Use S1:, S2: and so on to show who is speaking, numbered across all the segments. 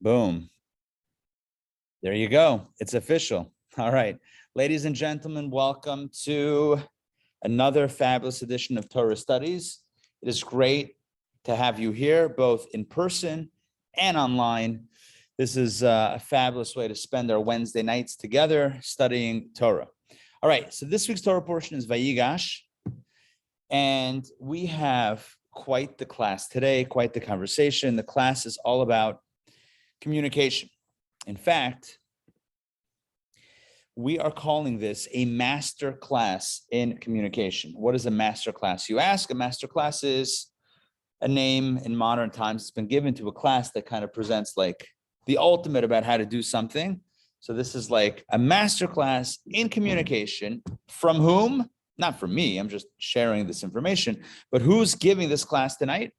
S1: Boom. There you go. It's official. All right. Ladies and gentlemen, welcome to another fabulous edition of Torah Studies. It is great to have you here, both in person and online. This is a fabulous way to spend our Wednesday nights together studying Torah. All right. So this week's Torah portion is Vayigash. And we have quite the class today, quite the conversation. The class is all about communication. In fact, we are calling this a master class in communication. What is a master class? You ask. A master class is a name in modern times. It's been given to a class that kind of presents like the ultimate about how to do something. So this is like a master class in communication. From whom? Not from me. I'm just sharing this information. But who's giving this class tonight?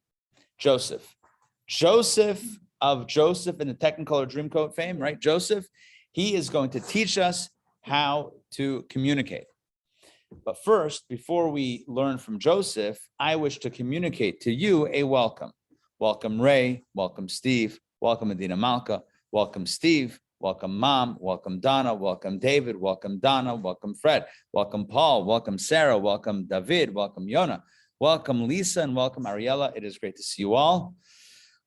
S1: Joseph. Joseph of Joseph in the Technicolor Dreamcoat fame, right? Joseph, he is going to teach us how to communicate. But first, before we learn from Joseph, I wish to communicate to you a welcome. Welcome Ray, welcome Steve, welcome Adina Malka, welcome Steve, welcome Mom, welcome Donna, welcome David, welcome Donna, welcome Fred, welcome Paul, welcome Sarah, welcome David, welcome Yona, welcome Lisa, and welcome Ariella. It is great to see you all.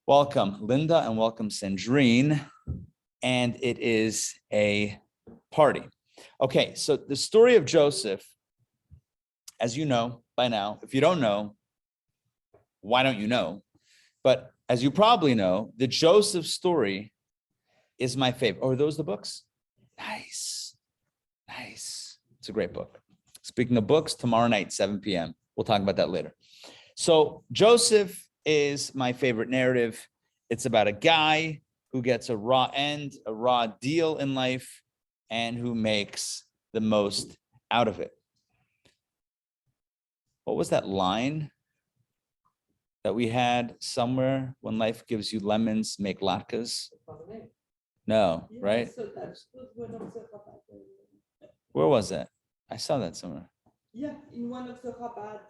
S1: Welcome Linda and welcome Sandrine. And it is a party. Okay, so the story of Joseph, as you know by now, if you don't know, why don't you know? But as you probably know, the Joseph story is my favorite. Oh, are those the books? Nice. It's a great book. Speaking of books, tomorrow night, 7 p.m. We'll talk about that later. So Joseph is my favorite narrative. It's about a guy who gets a raw end, a raw deal in life, and who makes the most out of it. What was that line that we had somewhere? When life gives you lemons, make latkes. No, right? Where was that? I saw that somewhere.
S2: Yeah, in one of the Chabad.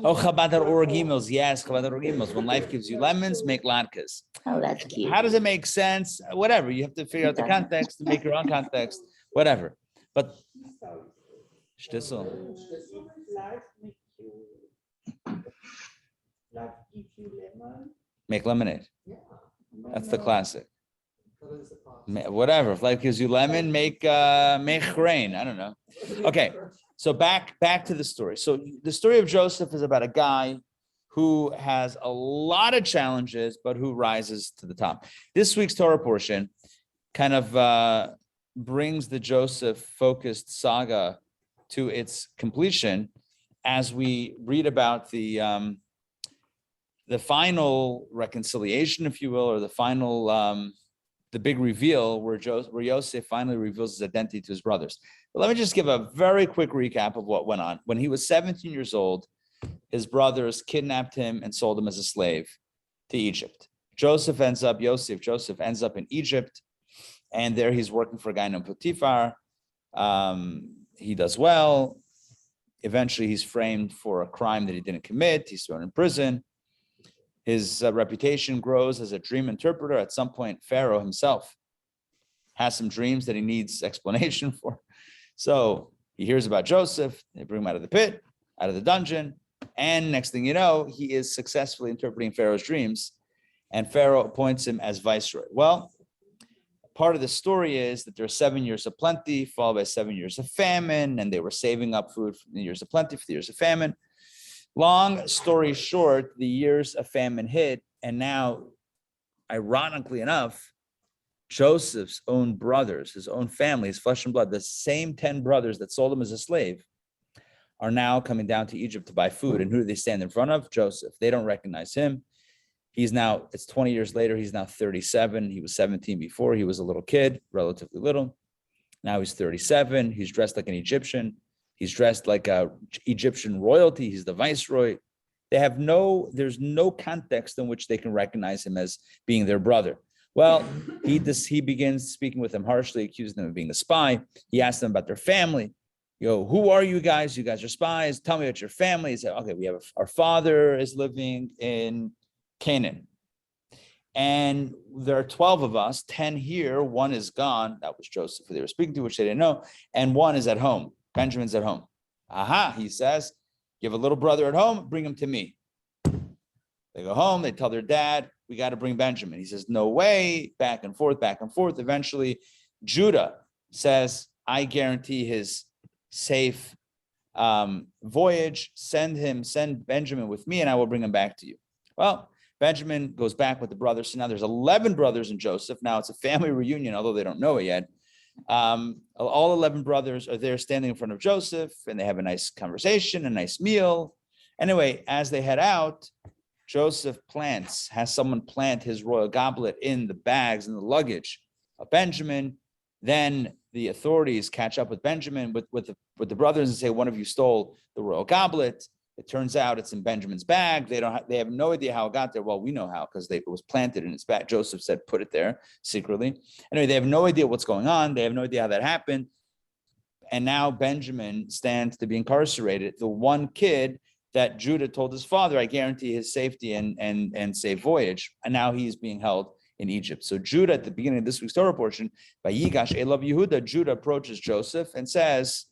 S1: Chabad.org emails. Yes, Chabad.org emails. When life gives you lemons, make latkes.
S3: Oh, that's cute.
S1: How does it make sense? Whatever. You have to figure out the context to make your own context. Whatever. But shtisel. Make lemonade. That's the classic. Whatever. If life gives you lemon, make rain. I don't know. Okay. So back to the story. So the story of Joseph is about a guy who has a lot of challenges, but who rises to the top. This week's Torah portion kind of brings the Joseph-focused saga to its completion as we read about the final reconciliation, if you will, or the final the big reveal where Yosef finally reveals his identity to his brothers. But let me just give a very quick recap of what went on. When he was 17 years old, his brothers kidnapped him and sold him as a slave to Egypt. Joseph ends up in Egypt, and there he's working for a guy named Potiphar. He does well. Eventually, he's framed for a crime that he didn't commit. He's thrown in prison. His reputation grows as a dream interpreter. At some point, Pharaoh himself has some dreams that he needs explanation for. So he hears about Joseph. They bring him out of the pit, out of the dungeon. And next thing you know, he is successfully interpreting Pharaoh's dreams. And Pharaoh appoints him as viceroy. Well, part of the story is that there are 7 years of plenty, followed by 7 years of famine. And they were saving up food from the years of plenty for the years of famine. Long story short, the years of famine hit, and now, ironically enough, Joseph's own brothers, his own family, his flesh and blood, the same 10 brothers that sold him as a slave, are now coming down to Egypt to buy food. And who do they stand in front of? Joseph. They don't recognize him. It's 20 years later, he's now 37. He was 17 before. He was a little kid, relatively little. Now he's 37. He's dressed like an Egyptian. He's dressed like a Egyptian royalty. He's the viceroy. There's no context in which they can recognize him as being their brother. Well, he begins speaking with them harshly, accusing them of being a spy. He asks them about their family. Who are you guys? You guys are spies. Tell me about your family. He said, okay, our father is living in Canaan. And there are 12 of us, 10 here. One is gone. That was Joseph who they were speaking to, which they didn't know. And one is at home. Benjamin's at home. Aha, he says, you have a little brother at home, bring him to me. They go home, they tell their dad, we got to bring Benjamin. He says, no way, back and forth, back and forth. Eventually, Judah says, I guarantee his safe voyage. Send Benjamin with me, and I will bring him back to you. Well, Benjamin goes back with the brothers. So now there's 11 brothers in Joseph. Now it's a family reunion, although they don't know it yet. All 11 brothers are there standing in front of Joseph, and they have a nice conversation, a nice meal. Anyway, as they head out, Joseph has someone plant his royal goblet in the bags and the luggage of Benjamin. Then the authorities catch up with Benjamin, with the brothers, and say, one of you stole the royal goblet. It turns out it's in Benjamin's bag. They have no idea how it got there. Well, we know how, because it was planted in his bag. Joseph said, put it there secretly. Anyway, they have no idea what's going on. They have no idea how that happened. And now Benjamin stands to be incarcerated. The one kid that Judah told his father, I guarantee his safety and safe voyage. And now he's being held in Egypt. So Judah, at the beginning of this week's Torah portion, Vayigash Elav Yehuda, Judah approaches Joseph and says,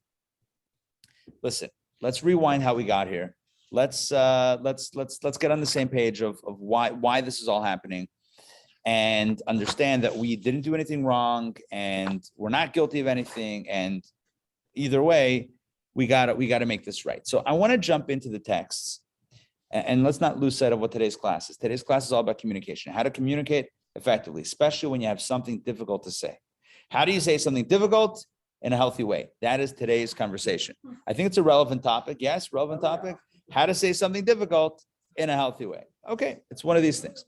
S1: listen, let's rewind how we got here. Let's get on the same page of why this is all happening, and understand that we didn't do anything wrong and we're not guilty of anything. And either way, we gotta make this right. So I want to jump into the texts, and let's not lose sight of what today's class is. Today's class is all about communication, how to communicate effectively, especially when you have something difficult to say. How do you say something difficult in a healthy way? That is today's conversation. I think it's a relevant topic. Yes, relevant topic. How to say something difficult in a healthy way. Okay, it's one of these things.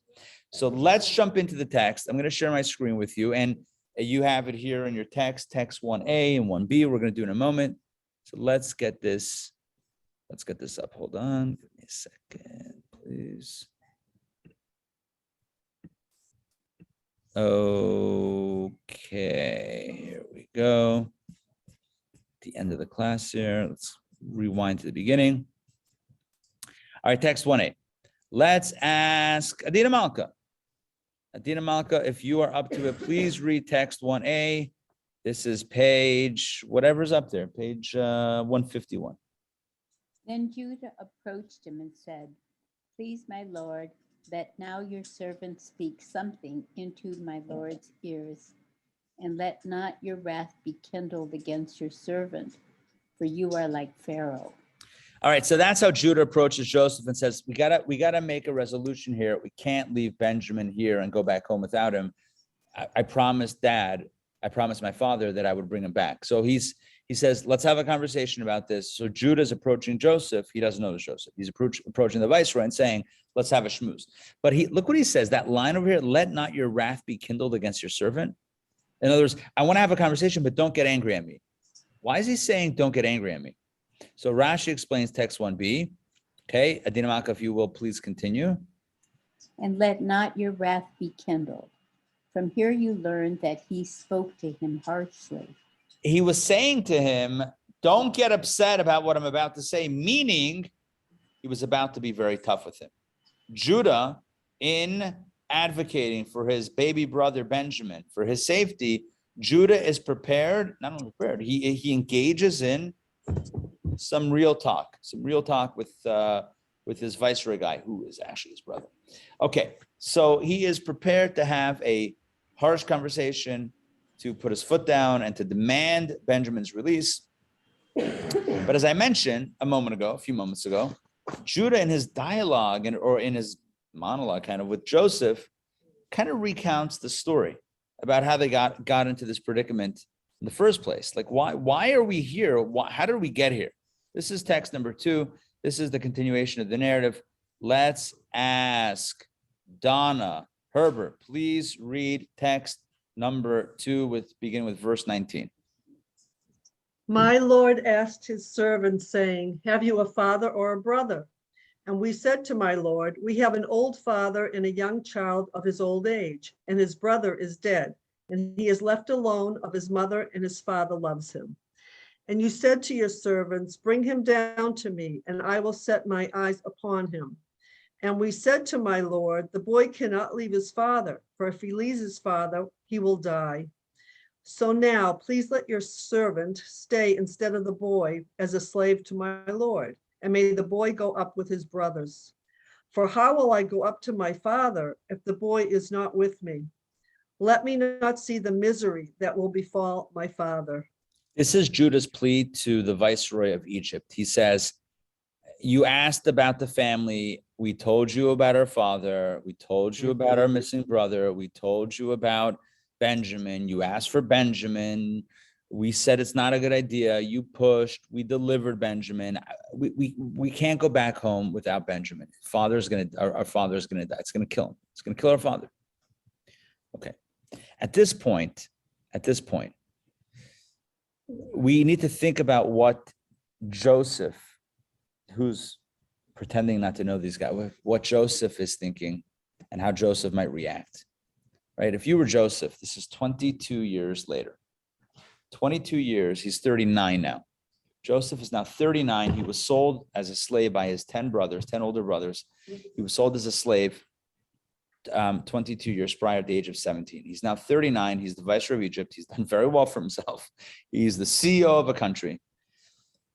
S1: So let's jump into the text. I'm going to share my screen with you, and you have it here in your text 1A and 1B. We're going to do in a moment. So let's get this up. Hold on. Give me a second, please. Okay, here we go. The end of the class here. Let's rewind to the beginning. All right, text 1A. Let's ask Adina Malka. Adina Malka, if you are up to it, please read text 1A. This is page, whatever's up there, page 151.
S3: Then Judah approached him and said, please, my lord, let now your servant speak something into my lord's ears, and let not your wrath be kindled against your servant, for you are like Pharaoh.
S1: All right, so that's how Judah approaches Joseph and says, we gotta make a resolution here. We can't leave Benjamin here and go back home without him. I promised Dad, I promised my father that I would bring him back. So he says, let's have a conversation about this. So Judah's approaching Joseph. He doesn't know it's Joseph. He's approaching the viceroy and saying, let's have a schmooze. But look what he says, that line over here, let not your wrath be kindled against your servant. In other words, I want to have a conversation, but don't get angry at me. Why is he saying don't get angry at me? So Rashi explains text 1B. Okay, Adina Malka, if you will, please continue.
S3: And let not your wrath be kindled. From here you learn that he spoke to him harshly.
S1: He was saying to him, don't get upset about what I'm about to say, meaning he was about to be very tough with him. Judah, in advocating for his baby brother Benjamin, for his safety, Judah is prepared, not only prepared, he engages in some real talk with his viceroy guy, who is actually his brother. Okay, so he is prepared to have a harsh conversation, to put his foot down and to demand Benjamin's release. But as I mentioned a few moments ago, Judah in his dialogue or in his monologue kind of with Joseph kind of recounts the story about how they got into this predicament in the first place. Like, why are we here? How did we get here? This is text number 2. This is the continuation of the narrative. Let's ask Donna Herbert, please read text number 2 beginning with verse 19.
S4: My Lord asked his servant, saying, have you a father or a brother? And we said to my Lord, we have an old father and a young child of his old age, and his brother is dead, and he is left alone of his mother, and his father loves him. And you said to your servants, bring him down to me, and I will set my eyes upon him. And we said to my Lord, the boy cannot leave his father, for if he leaves his father, he will die. So now please let your servant stay instead of the boy as a slave to my Lord, and may the boy go up with his brothers. For how will I go up to my father if the boy is not with me? Let me not see the misery that will befall my father.
S1: This is Judah's plea to the viceroy of Egypt. He says, you asked about the family. We told you about our father. We told you about our missing brother. We told you about Benjamin. You asked for Benjamin. We said it's not a good idea. You pushed. We delivered Benjamin. We can't go back home without Benjamin. Our father's gonna die. It's gonna kill him. It's gonna kill our father. Okay. At this point, we need to think about what Joseph, who's pretending not to know these guys, what Joseph is thinking and how Joseph might react, right? If you were Joseph, this is 22 years later. 22 years, he's 39 now. Joseph is now 39. He was sold as a slave by his 10 older brothers. He was sold as a slave 22 years prior to the age of 17. He's now 39. He's the viceroy of Egypt. He's done very well for himself. He's the CEO of a country.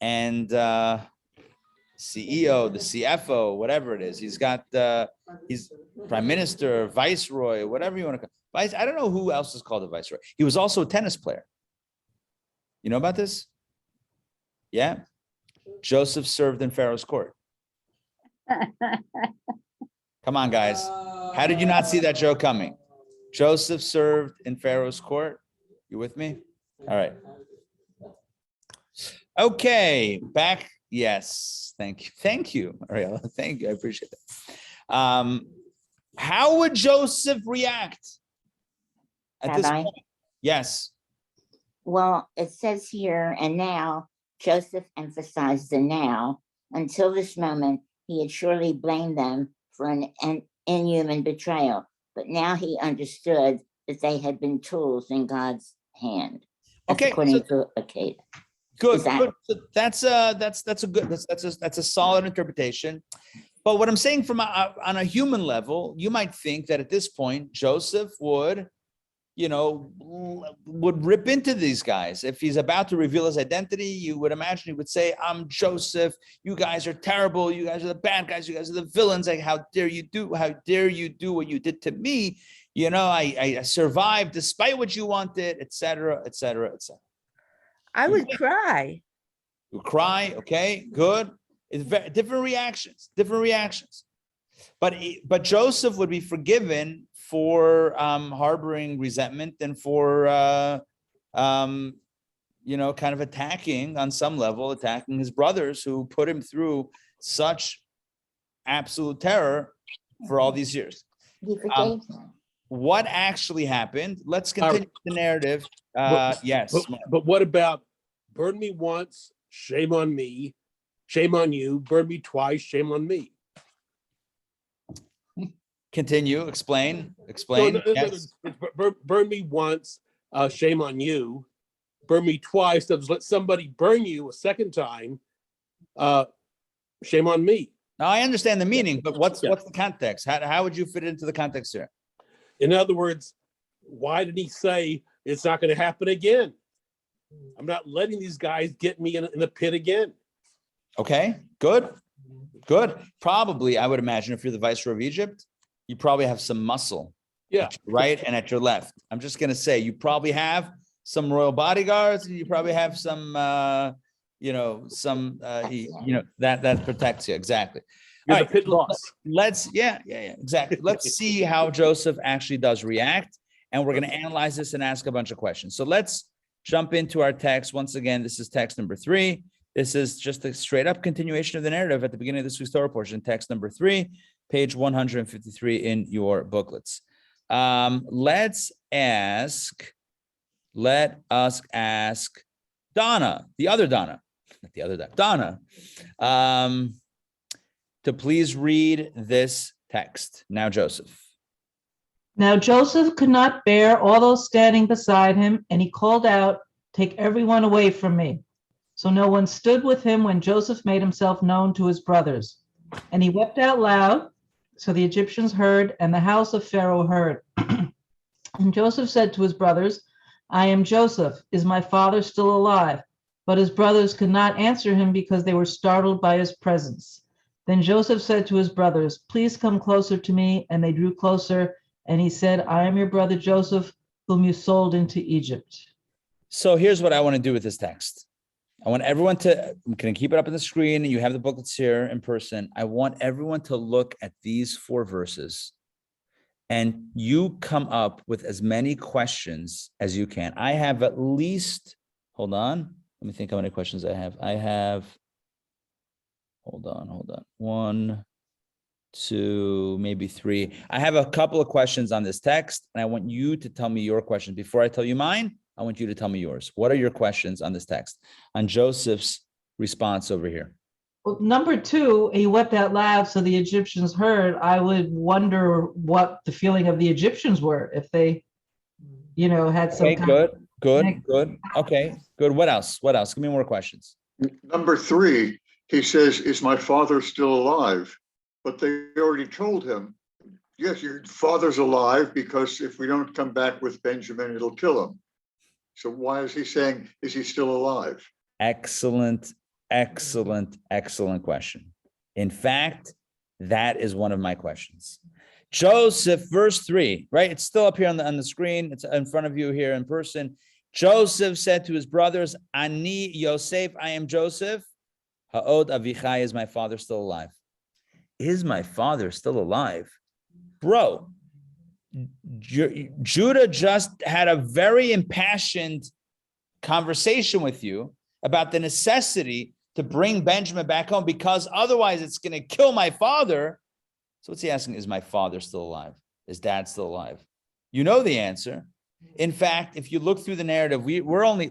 S1: And CEO, the CFO, whatever it is. He's got, he's prime minister, viceroy, whatever you want to call it. I don't know who else is called a viceroy. He was also a tennis player. You know about this? Yeah. Joseph served in Pharaoh's court. Come on, guys. How did you not see that joke coming? Joseph served in Pharaoh's court. You with me? All right. Okay, back. Yes, thank you. Thank you, Ariella. Thank you. I appreciate that. How would Joseph react at this
S5: Rabbi?
S1: point? Yes.
S5: Well, it says here, and now Joseph emphasized the now. Until this moment, he had surely blamed them for an inhuman betrayal, but now he understood that they had been tools in God's hand. That's
S1: Okay,
S5: according to Kate.
S1: Good.
S5: Is that-
S1: Good. That's a solid interpretation. But what I'm saying from on a human level, you might think that at this point Joseph would rip into these guys. If he's about to reveal his identity, you would imagine he would say, "I'm Joseph. You guys are terrible. You guys are the bad guys. You guys are the villains. Like, how dare you do? How dare you do what you did to me? You know, I survived despite what you wanted, etc., etc., etc."
S6: I would cry.
S1: You cry, okay, good. It's very different reactions. But Joseph would be forgiven for harboring resentment and for kind of attacking on some level, attacking his brothers who put him through such absolute terror for all these years.
S5: He forgave them.
S1: What actually happened? Let's continue the narrative. Yes.
S7: But what about burn me once, shame on me, shame on you, burn me twice, shame on me.
S1: Continue, explain.
S7: No,
S1: Yes.
S7: burn me once, shame on you, burn me twice, let somebody burn you a second time, shame on me.
S1: Now I understand the meaning, but what's
S7: Yeah.
S1: the context? How would you fit into the context here?
S7: In other words, why did he say it's not going to happen again? I'm not letting these guys get me in the pit again.
S1: Okay, good. Probably, I would imagine if you're the viceroy of Egypt, you probably have some muscle.
S7: Yeah.
S1: At your right and at your left. I'm just going to say you probably have some royal bodyguards and you probably have some, that protects you. Exactly.
S7: You're
S1: All
S7: the
S1: right,
S7: pit
S1: so
S7: boss.
S1: exactly. Let's see how Joseph actually does react. And we're going to analyze this and ask a bunch of questions. So let's jump into our text. Once again, this is text number 3. This is just a straight up continuation of the narrative at the beginning of this week's Torah portion, text number 3, page 153 in your booklets. Let us ask Donna, Donna, to please read this text. Now, Joseph.
S8: Now Joseph could not bear all those standing beside him, and he called out, "Take everyone away from me." So no one stood with him when Joseph made himself known to his brothers. And he wept out loud, So the Egyptians heard, and the house of Pharaoh heard. And Joseph said to his brothers, I am Joseph. Is my father still alive? But his brothers could not answer him because they were startled by his presence. Then Joseph said to his brothers, please come closer to me. And they drew closer. And he said, I am your brother Joseph, whom you sold into Egypt.
S1: So here's what I want to do with this text. I want everyone to, I'm going to keep it up on the screen. You have the booklets here in person. I want everyone to look at these 4 verses and you come up with as many questions as you can. I have at least, hold on. Let me think how many questions I have. I have, hold on. 1, 2, maybe 3. I have a couple of questions on this text and I want you to tell me your questions. Before I tell you mine, I want you to tell me yours. What are your questions on this text? On Joseph's response over here.
S8: Well, number 2, he wept out loud, so the Egyptians heard. I would wonder what the feeling of the Egyptians were if they, had some
S1: Okay,
S8: kind
S1: good. Okay, good. What else? Give me more questions.
S9: Number 3, he says, is my father still alive? But they already told him, yes, your father's alive because if we don't come back with Benjamin, it'll kill him. So why is he saying, is he still alive?
S1: Excellent question. In fact, that is one of my questions. Joseph, verse 3, right? It's still up here on the screen. It's in front of you here in person. Joseph said to his brothers, Ani Yosef, I am Joseph. Ha'od Avichai, is my father still alive? Is my father still alive? Bro, Judah just had a very impassioned conversation with you about the necessity to bring Benjamin back home because otherwise it's going to kill my father. So what's he asking? Is my father still alive? Is dad still alive? You know the answer. In fact, if you look through the narrative, we're only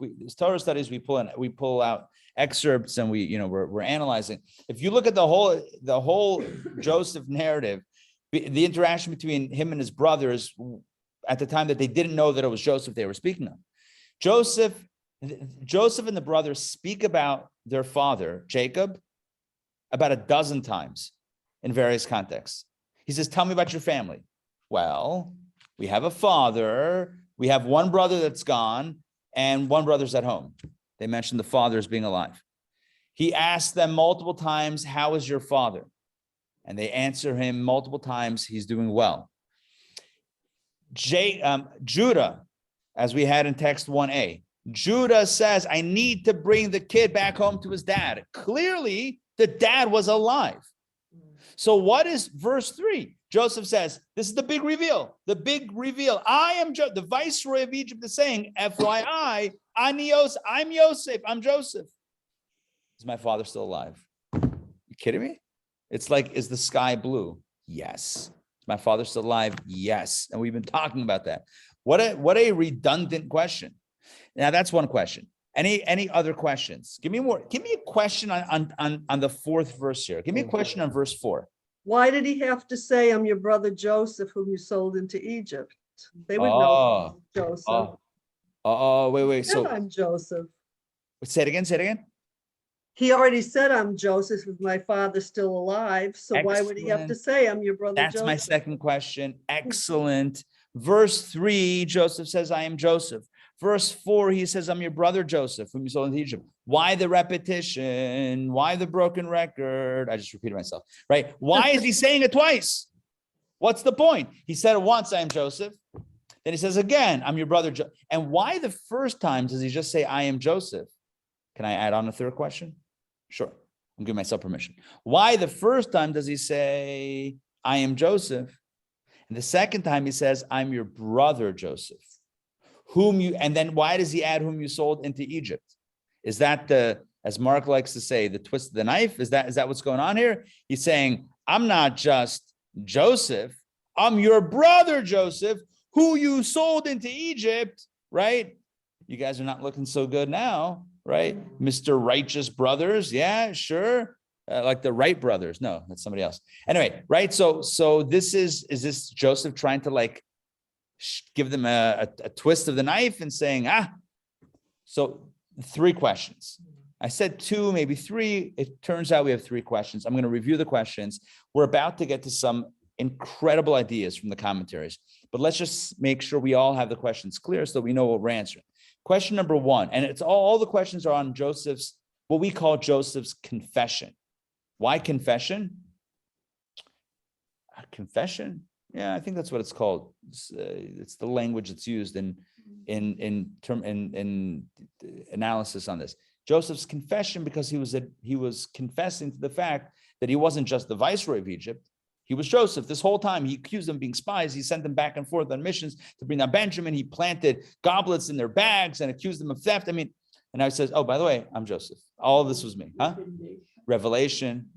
S1: these Torah studies we pull out excerpts and we're analyzing. If you look at the whole Joseph narrative, the interaction between him and his brothers at the time that they didn't know that it was Joseph they were speaking of. Joseph and the brothers speak about their father, Jacob, about a dozen times in various contexts. He says, tell me about your family. Well, we have a father, we have one brother that's gone, and one brother's at home. They mentioned the father as being alive. He asked them multiple times, how is your father? And they answer him multiple times, he's doing well. Judah, as we had in text 1a, Judah says, I need to bring the kid back home to his dad. Clearly, the dad was alive. So what is verse 3? Joseph says, this is the big reveal. I am the viceroy of Egypt is saying, FYI, I'm Yosef, I'm Joseph. Is my father still alive? You kidding me? It's like, is the sky blue? Yes. Is my father still alive? Yes. And we've been talking about that. What a redundant question. Now that's one question. Any other questions? Give me more. Give me a question on the 4th verse here. Give me a question on verse 4.
S4: Why did he have to say, I'm your brother Joseph, whom you sold into Egypt? They would know Joseph.
S1: Wait. So
S4: I'm Joseph.
S1: say it again.
S4: He already said, I'm Joseph, if my father's still alive. So why would he have to say, I'm your brother
S1: That's
S4: Joseph?
S1: my second question. Excellent. Verse 3, Joseph says, I am Joseph. Verse 4, he says, I'm your brother Joseph, whom you sold into Egypt. Why the repetition? Why the broken record? I just repeated myself, right? Why is he saying it twice? What's the point? He said it once, I am Joseph. Then he says again, I'm your brother. And why the first time does he just say, I am Joseph? Can I add on a third question? Sure. I'm giving myself permission. Why the first time does he say, I am Joseph? And the second time he says, I'm your brother Joseph, and then why does he add whom you sold into Egypt? Is that as Mark likes to say, the twist of the knife? Is that what's going on here? He's saying, I'm not just Joseph, I'm your brother Joseph, who you sold into Egypt, right? You guys are not looking so good now, right? Mr. Righteous Brothers. Yeah, sure. Like the Wright brothers. No, that's somebody else. Anyway, right? So is this Joseph trying to give them a twist of the knife and saying, so 3 questions. I said 2, maybe 3. It turns out we have 3 questions. I'm going to review the questions. We're about to get to some incredible ideas from the commentaries, but let's just make sure we all have the questions clear so we know what we're answering. Question number 1, and it's all the questions are on Joseph's, what we call Joseph's confession. Why confession? Confession? Yeah, I think that's what it's called. It's the language that's used in analysis on this. Joseph's confession, because he was confessing to the fact that he wasn't just the viceroy of Egypt. He was Joseph. This whole time, he accused them of being spies. He sent them back and forth on missions to bring down Benjamin. He planted goblets in their bags and accused them of theft. I mean, and now he says, oh, by the way, I'm Joseph. All of this was me. Huh? Revelation,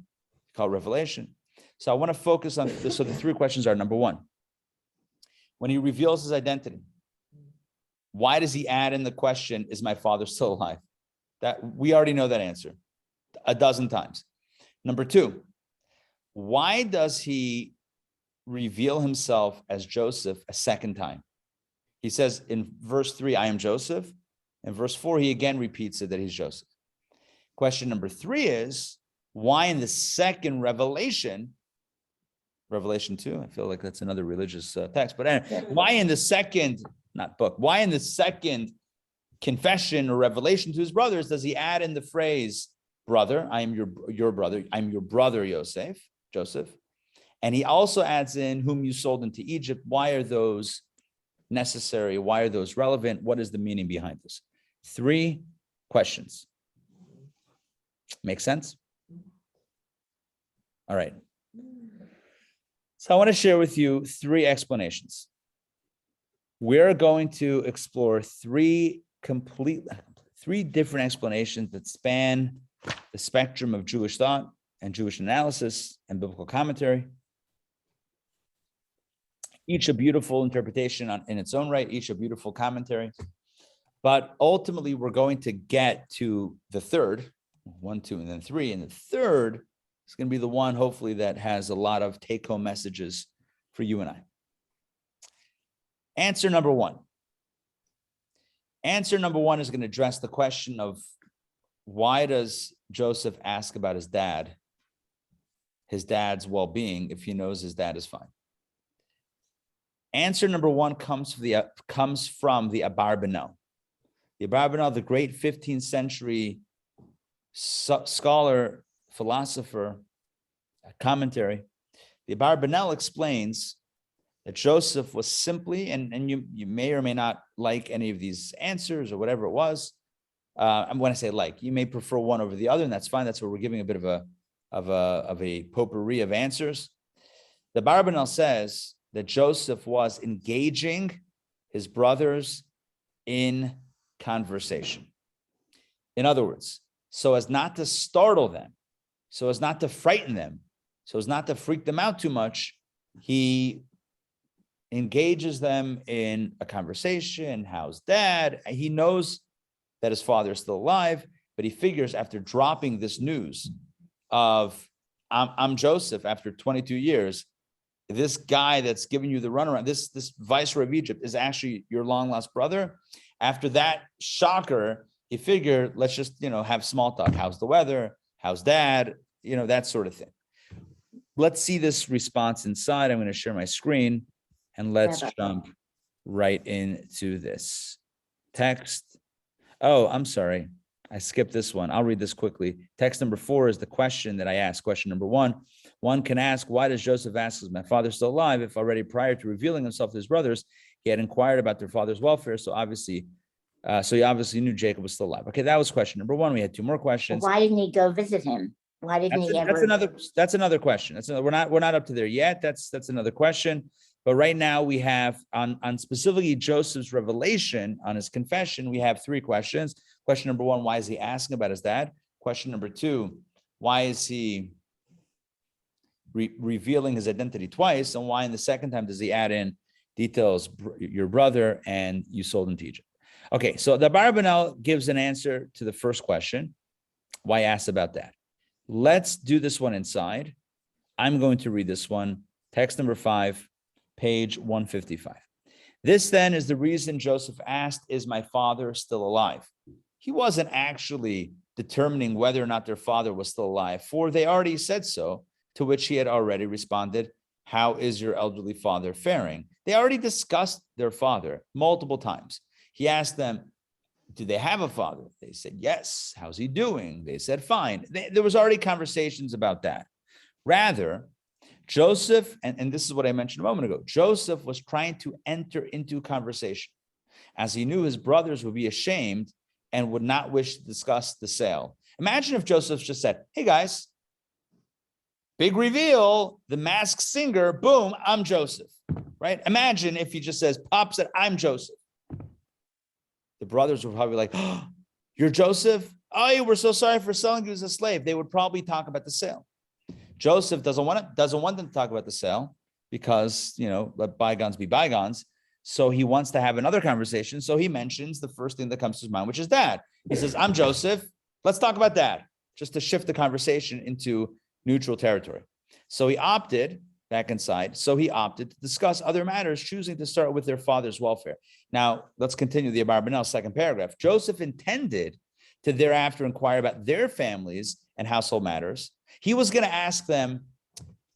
S1: called revelation. So I want to focus on this. So the 3 questions are, number 1, when he reveals his identity, why does he add in the question, is my father still alive? That we already know that answer a dozen times. Number 2, why does he reveal himself as Joseph a second time? He says in verse 3, I am Joseph. In verse 4, he again repeats it that he's Joseph. Question number 3 is, why in the second revelation, Revelation 2, I feel like that's another religious text, but anyway, why in the second, not book, why in the second confession or revelation to his brothers does he add in the phrase, brother, I am your brother, I'm your brother Joseph, and he also adds in whom you sold into Egypt. Why are those necessary? Why are those relevant? What is the meaning behind this? 3 questions. Make sense? All right. So I want to share with you 3 explanations. We're going to explore 3 different explanations that span the spectrum of Jewish thought and Jewish analysis and biblical commentary. Each a beautiful interpretation in its own right, each a beautiful commentary. But ultimately, we're going to get to the third, 1, 2, and then 3. And the third is going to be the one, hopefully, that has a lot of take-home messages for you and I. Answer number 1. Answer number 1 is going to address the question of why does Joseph ask about his dad's well-being if he knows his dad is fine. Answer number 1 comes from the Abarbanel. The Abarbanel, the great 15th century scholar, philosopher, commentary. The Abarbanel explains that Joseph was simply, and you may or may not like any of these answers or whatever it was. When I say like, you may prefer one over the other, and that's fine. That's where we're giving a bit of a potpourri of answers. The Abarbanel says that Joseph was engaging his brothers in conversation. In other words, so as not to startle them, so as not to frighten them, so as not to freak them out too much, he engages them in a conversation. How's dad? He knows that his father is still alive, but he figures after dropping this news of I'm Joseph after 22 years, this guy that's giving you the runaround, this viceroy of Egypt is actually your long lost brother. After that shocker, he figured, let's just, have small talk. How's the weather? How's dad? That sort of thing. Let's see this response inside. I'm going to share my screen and let's jump right into this text. Oh, I'm sorry. I skipped this one. I'll read this quickly. Text number 4 is the question that I asked. Question number 1. One can ask, why does Joseph ask, is my father still alive? If already prior to revealing himself to his brothers, he had inquired about their father's welfare. So he obviously knew Jacob was still alive. Okay, that was question number 1. We had 2 more questions.
S5: Why didn't he go visit him? Why didn't he ever?
S1: That's another question. We're not up to there yet. That's another question. But right now we have on specifically Joseph's revelation, on his confession, we have 3 questions. Question number 1, why is he asking about his dad? Question number 2, why is he revealing his identity twice? And why in the second time does he add in details, your brother and you sold into Egypt? Okay, so the Abarbanel gives an answer to the first question. Why ask about that? Let's do this one inside. I'm going to read this one. Text number 5, page 155. This then is the reason Joseph asked, is my father still alive? He wasn't actually determining whether or not their father was still alive, for they already said so, to which he had already responded, how is your elderly father faring? They already discussed their father multiple times. He asked them, do they have a father? They said, yes. How's he doing? They said, fine. There was already conversations about that. Rather, Joseph, and this is what I mentioned a moment ago, Joseph was trying to enter into conversation as he knew his brothers would be ashamed and would not wish to discuss the sale. Imagine if Joseph just said, hey guys, big reveal, the masked singer, boom, I'm Joseph, right? Imagine if he just says, Pop said, I'm Joseph. The brothers were probably like, oh, you're Joseph? Oh, we're so sorry for selling you as a slave. They would probably talk about the sale. Joseph doesn't want them to talk about the sale because, let bygones be bygones. So he wants to have another conversation. So he mentions the first thing that comes to his mind, which is dad. He says, I'm Joseph. Let's talk about that, just to shift the conversation into neutral territory. So he opted back inside. So he opted to discuss other matters, choosing to start with their father's welfare. Now, let's continue the Abarbanel second paragraph. Joseph intended to thereafter inquire about their families and household matters. He was going to ask them,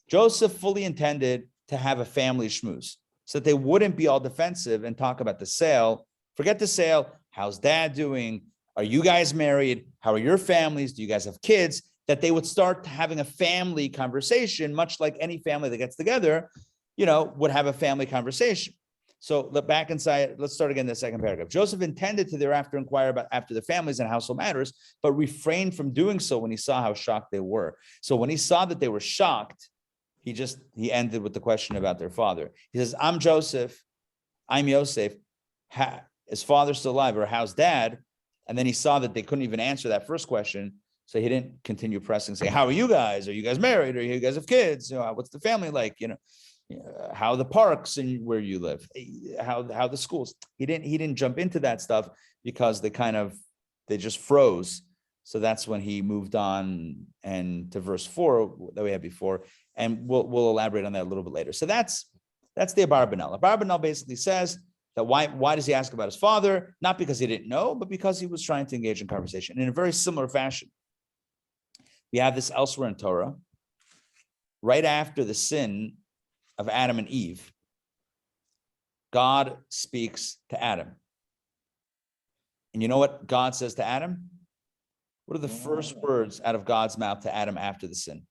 S1: Joseph fully intended to have a family schmooze so that they wouldn't be all defensive and talk about the sale. Forget the sale. How's dad doing? Are you guys married? How are your families? Do you guys have kids? That they would start having a family conversation, much like any family that gets together, would have a family conversation. So back inside, let's start again the second paragraph. Joseph intended to thereafter inquire about after the families and household matters, but refrained from doing so when he saw how shocked they were. So when he saw that they were shocked, he ended with the question about their father. He says, I'm Joseph, I'm Yosef. Is father still alive, or how's dad? And then he saw that they couldn't even answer that first question. So he didn't continue pressing, say, how are you guys? Are you guys married? Or you guys have kids? What's the family like? How are the parks and where you live? How the schools? He didn't jump into that stuff because they just froze. So that's when he moved on and to verse 4 that we had before. And we'll elaborate on that a little bit later. So that's the Abarbanel. Abarbanel basically says that why does he ask about his father? Not because he didn't know, but because he was trying to engage in conversation in a very similar fashion. We have this elsewhere in Torah. Right after the sin of Adam and Eve, God speaks to Adam. And you know what God says to Adam? What are the first words out of God's mouth to Adam after the sin?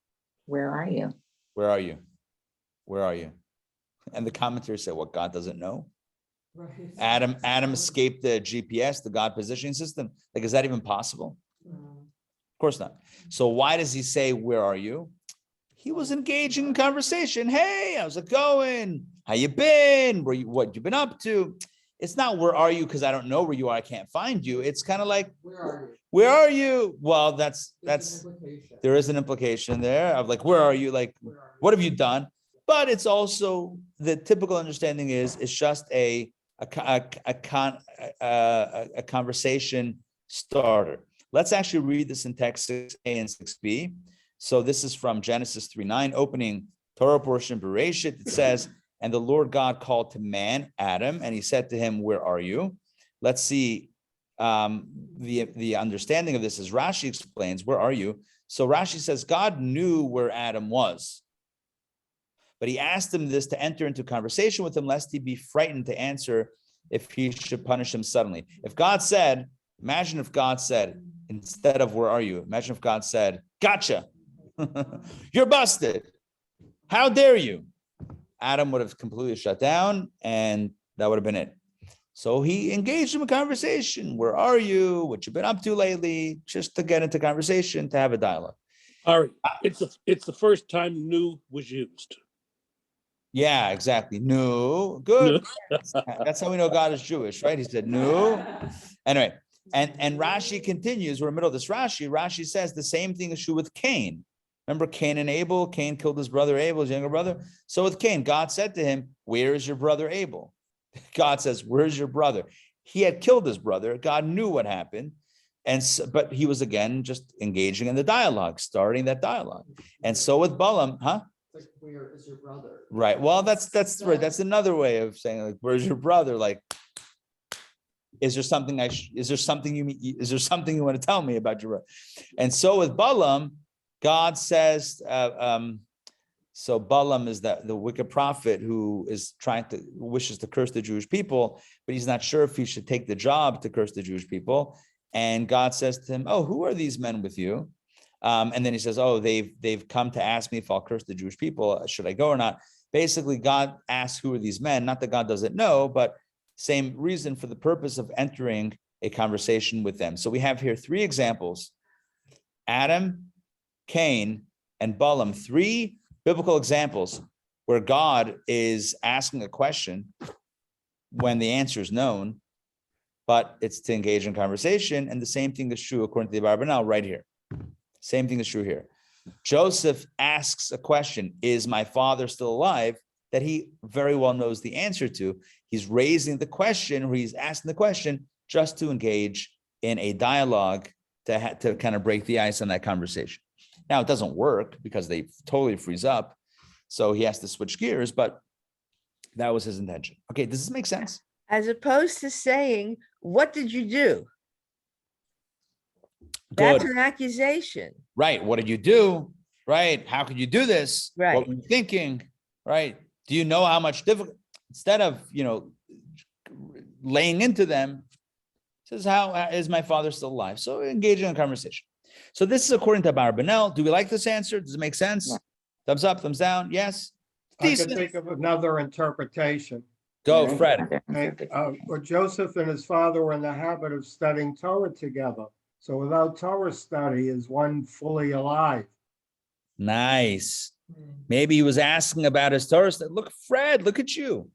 S5: Where are you?
S1: Where are you? Where are you? And the commentators say, what, God doesn't know?
S2: Right.
S1: Adam escaped the GPS, the God positioning system. Like, is that even possible? Of course not. So why does he say, where are you? He was engaging in conversation. Hey, how's it going? How you been? What you been up to? It's not where are you because I don't know where you are. I can't find you. It's kind of like, where are you? Well, that's there is an implication there of like, where are you? Like, what have you done? But it's also the typical understanding is it's just a conversation starter. Let's actually read this in text 6a and 6b. So this is from Genesis 3:9, opening Torah portion, Bereshit. It says, and the Lord God called to man, Adam, and he said to him, where are you? Let's see the understanding of this as Rashi explains, where are you? So Rashi says, God knew where Adam was, but he asked him this to enter into conversation with him, lest he be frightened to answer if he should punish him suddenly. If God said, imagine if God said, instead of where are you? Imagine if God said, gotcha. You're busted. How dare you? Adam would have completely shut down and that would have been it. So he engaged him in conversation. Where are you? What you been up to lately? Just to get into conversation, to have a dialogue.
S7: All right. It's the first time "new" was used.
S1: Yeah, exactly. No, good. That's how we know God is Jewish, right? He said, no. Anyway, and Rashi continues. We're in the middle of this Rashi. Rashi says the same thing is true with Cain. Remember Cain and Abel? Cain killed his brother Abel, his younger brother. So with Cain, God said to him, where is your brother Abel? God says, where's your brother? He had killed his brother. God knew what happened. And so, but he was again just engaging in the dialogue, starting that dialogue. And so with Balaam, huh?
S2: Like, where is your brother?
S1: Right. Well, that's right. That's another way of saying, like, where's your brother? Like, is there something is there something you want to tell me about your brother? And so with Balaam, God says, so Balaam is the wicked prophet who is wishes to curse the Jewish people, but he's not sure if he should take the job to curse the Jewish people. And God says to him, oh, who are these men with you? And then he says, oh, they've come to ask me if I'll curse the Jewish people. Should I go or not? Basically, God asks, who are these men? Not that God doesn't know, but same reason, for the purpose of entering a conversation with them. So we have here 3 examples: Adam, Cain, and Balaam. 3 biblical examples where God is asking a question when the answer is known, but it's to engage in conversation. And the same thing is true according to the Rabbi right here. Same thing is true here. Joseph asks a question, is my father still alive? That he very well knows the answer to. He's raising the question, or he's asking the question just to engage in a dialogue to kind of break the ice on that conversation. Now, it doesn't work because they totally freeze up. So he has to switch gears, but that was his intention. Okay, does this make sense?
S6: As opposed to saying, what did you do? That's
S1: Good.
S6: an accusation.
S1: Right. What did you do? Right. How could you do this?
S6: Right.
S1: What were you thinking? Right. Do you know how much difficult? Instead of, laying into them, says, how is my father still alive? So engaging in a conversation. So this is according to Barbanel. Do we like this answer? Does it make sense?
S5: Yeah.
S1: Thumbs up, thumbs down. Yes.
S10: I can
S1: Decent.
S10: think of another interpretation.
S1: Go, Fred.
S10: Where Joseph and his father were in the habit of studying Torah together. So without Torah study, is one fully alive?
S1: Nice. Maybe he was asking about his Torah. Look, Fred, look at you.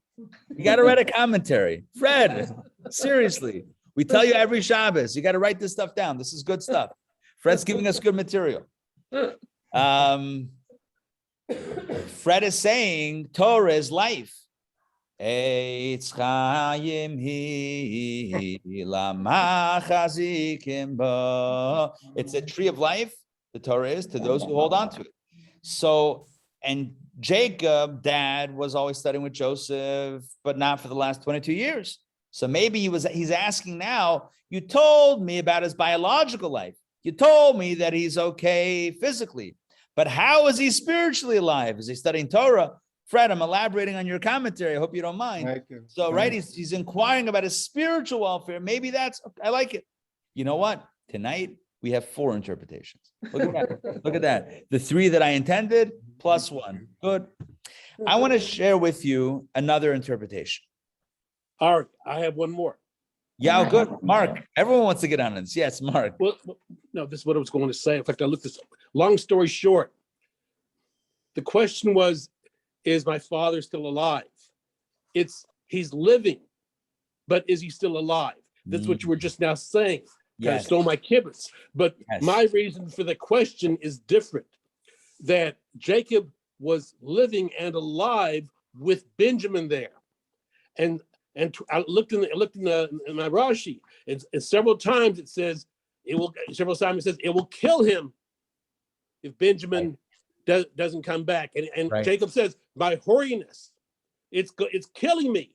S1: You got to write a commentary. Fred, seriously. We tell you every Shabbos, you got to write this stuff down. This is good stuff. Fred's giving us good material. Fred is saying Torah is life. It's a tree of life. The Torah is to those who hold on to it. So, and Jacob, dad, was always studying with Joseph, but not for the last 22 years. So maybe he's asking now, you told me about his biological life. You told me that he's okay physically, but how is he spiritually alive? Is he studying Torah? Fred, I'm elaborating on your commentary. I hope you don't mind.
S10: Thank you.
S1: So, right, he's inquiring about his spiritual welfare. Maybe I like it. You know what? Tonight, we have 4 interpretations. Look at that. Look at that. The 3 that I intended, plus 1. Good. I want to share with you another interpretation.
S7: All right, I have one more.
S1: Yeah, good. Mark, everyone wants to get on this. Yes, Mark.
S7: Well, no, this is what I was going to say. In fact, I looked this up. Long story short, the question was, is my father still alive? He's living, but is he still alive? That's what you were just now saying. Kind of stole my kibbutz. But my reason for the question is different. That Jacob was living and alive with Benjamin there, and I looked in my Rashi, and several times it says it will kill him if Benjamin doesn't come back. And Jacob says, by holiness, it's killing me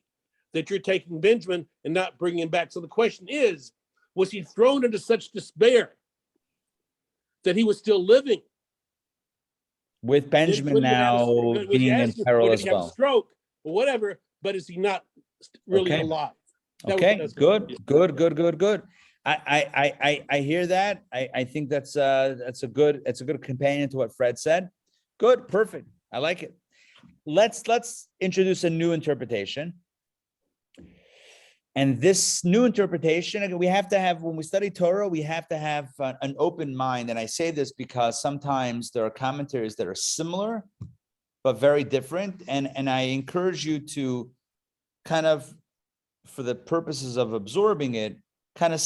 S7: that you're taking Benjamin and not bringing him back. So the question is, was he thrown into such despair that he was still living?
S1: With Benjamin now being in peril as well.
S7: Stroke or whatever, but is he not really alive?
S1: Okay, good. I hear that. I think that's a good companion to what Fred said. Good, perfect. I like it. Let's introduce a new interpretation. And this new interpretation, again, we have to have, when we study Torah, we have to have an open mind. And I say this because sometimes there are commentaries that are similar, but very different. And I encourage you to kind of, for the purposes of absorbing it, kind of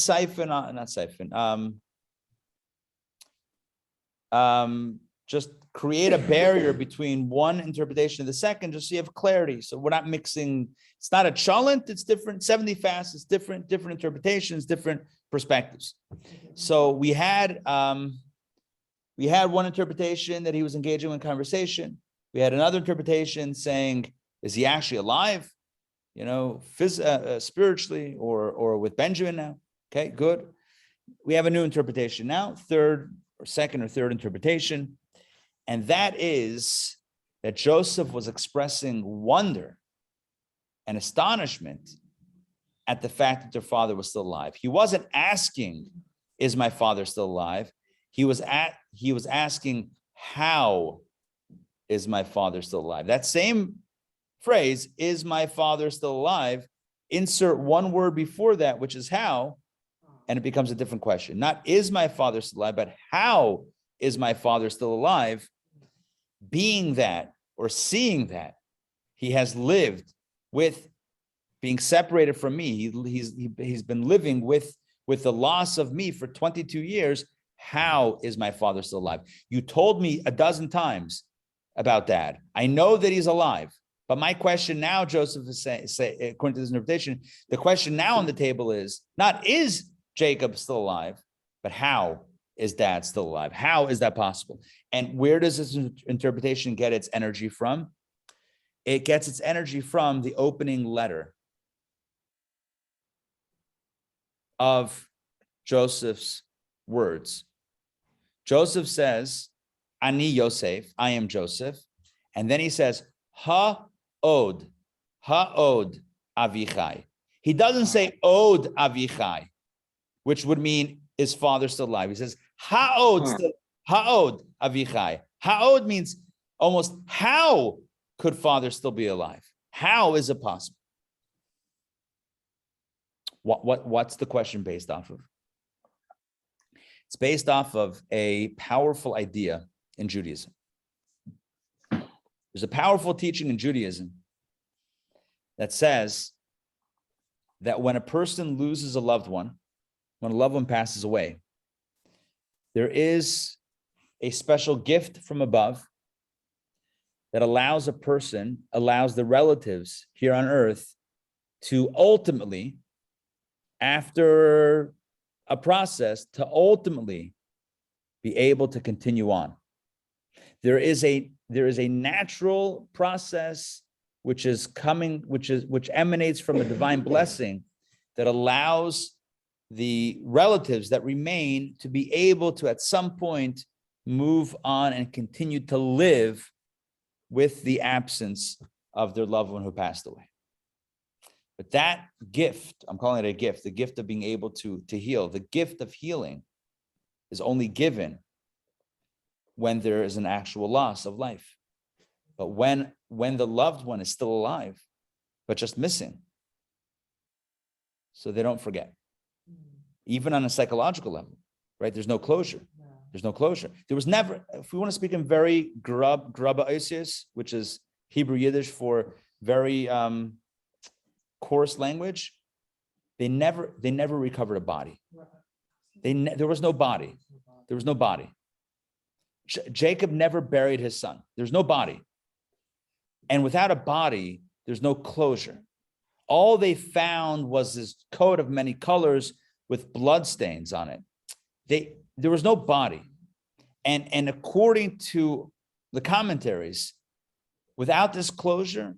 S1: just create a barrier between one interpretation and the second, just so you have clarity. So we're not mixing. It's not a cholent, it's different. 70 fast, it's different interpretations, different perspectives. So we had one interpretation that he was engaging in conversation. We had another interpretation saying, is he actually alive? spiritually or with Benjamin now. Okay, good. We have a new interpretation now, second or third interpretation. And that is that Joseph was expressing wonder and astonishment at the fact that their father was still alive. He wasn't asking, is my father still alive? He was asking, how is my father still alive? That same phrase, is my father still alive? Insert one word before that, which is how, and it becomes a different question. Not is my father still alive, but how is my father still alive? Being that or seeing that he has lived with being separated from me. He's been living with the loss of me for 22 years. How is my father still alive? You told me a dozen times about Dad. I know that he's alive. But my question now, Joseph is saying, according to this interpretation, the question now on the table is not is Jacob still alive, but how is Dad still alive? How is that possible? And where does this interpretation get its energy from? It gets its energy from the opening letter of Joseph's words. Joseph says, Ani Yosef, I am Joseph. And then he says, Ha'od Avichai. He doesn't say Od Avichai, which would mean is father still alive. He says Ha'od Avichai. Ha'od means almost how could father still be alive? How is it possible? What's the question based off of? It's based off of a powerful idea in Judaism. There's a powerful teaching in Judaism that says that when a person loses a loved one, when a loved one passes away, there is a special gift from above that allows the relatives here on earth to ultimately, after a process, to ultimately be able to continue on. There is a natural process which emanates from a divine blessing that allows the relatives that remain to be able to at some point move on and continue to live with the absence of their loved one who passed away. But that gift, I'm calling it a gift, the gift of being able to heal, the gift of healing is only given when there is an actual loss of life. But when the loved one is still alive, but just missing, so they don't forget. Even on a psychological level, right? There's no closure. There's no closure. There was never, if we want to speak in very grubba oisius, which is Hebrew Yiddish for very coarse language, they never recovered a body. There was no body. There was no body. Jacob never buried his son. There's no body. And without a body, there's no closure. All they found was this coat of many colors with bloodstains on it. There was no body. And according to the commentaries, without this closure,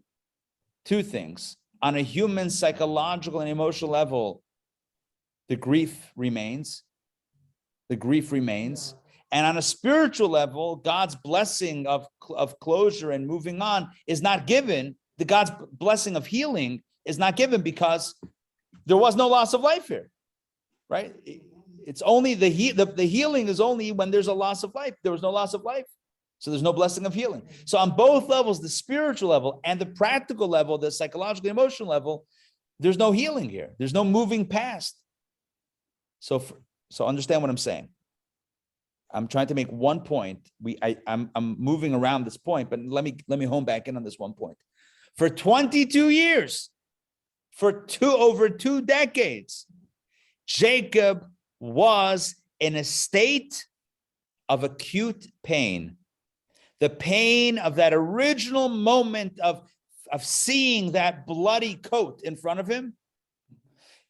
S1: two things. On a human psychological and emotional level, the grief remains. The grief remains. And on a spiritual level, God's blessing of closure and moving on is not given. The God's blessing of healing is not given because there was no loss of life here, right? It's only the healing is only when there's a loss of life. There was no loss of life, so there's no blessing of healing. So on both levels, the spiritual level and the practical level, the psychological, emotional level, there's no healing here. There's no moving past. So understand what I'm saying. I'm trying to make one point. I'm moving around this point, but let me hone back in on this one point. For 22 years, for over 2 decades, Jacob was in a state of acute pain. The pain of that original moment of seeing that bloody coat in front of him.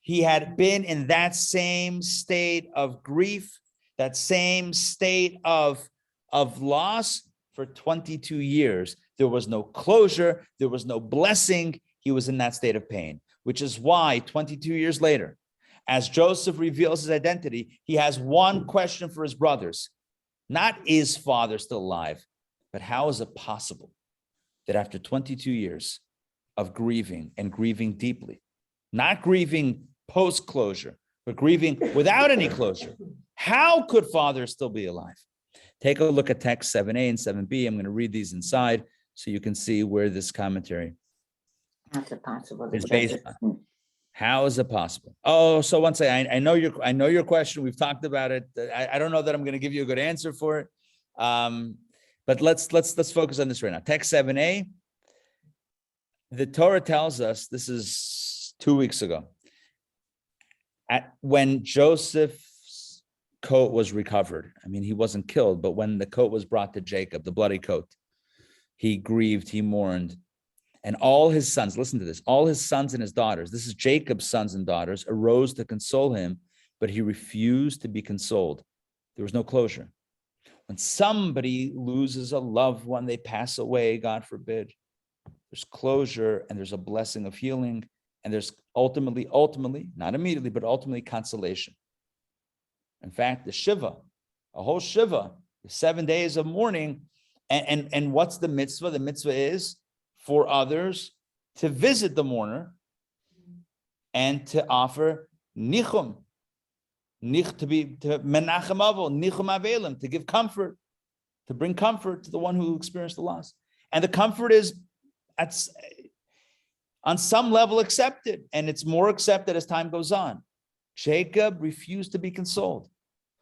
S1: He had been in that same state of grief, that same state of loss for 22 years. There was no closure. There was no blessing. he was in that state of pain, which is why 22 years later, as Joseph reveals his identity, he has one question for his brothers. Not is father still alive, but how is it possible that after 22 years of grieving and grieving deeply, not grieving post-closure, but grieving without any closure, how could father still be alive? Take a look at text 7a and 7b. I'm going to read these inside so you can see where this commentary
S5: How's it possible?
S1: is based on. How is it possible? Oh, so once I know your question. We've talked about it. I don't know that I'm going to give you a good answer for it. But let's focus on this right now. Text 7a. The Torah tells us, this is 2 weeks ago, when Joseph's coat was recovered. I mean, he wasn't killed, but when the coat was brought to Jacob, the bloody coat, he grieved, he mourned. And all his sons, listen to this, all his sons and his daughters, this is Jacob's sons and daughters, arose to console him, but he refused to be consoled. There was no closure. When somebody loses a loved one, they pass away, God forbid, there's closure and there's a blessing of healing. And there's ultimately, not immediately, but ultimately consolation. In fact, the Shiva, a whole Shiva, the 7 days of mourning. And what's the mitzvah? The mitzvah is for others to visit the mourner and to offer nichum, to menachem avol, nichum avelim, to give comfort, to bring comfort to the one who experienced the loss. And the comfort is on some level accepted, and it's more accepted as time goes on. Jacob refused to be consoled.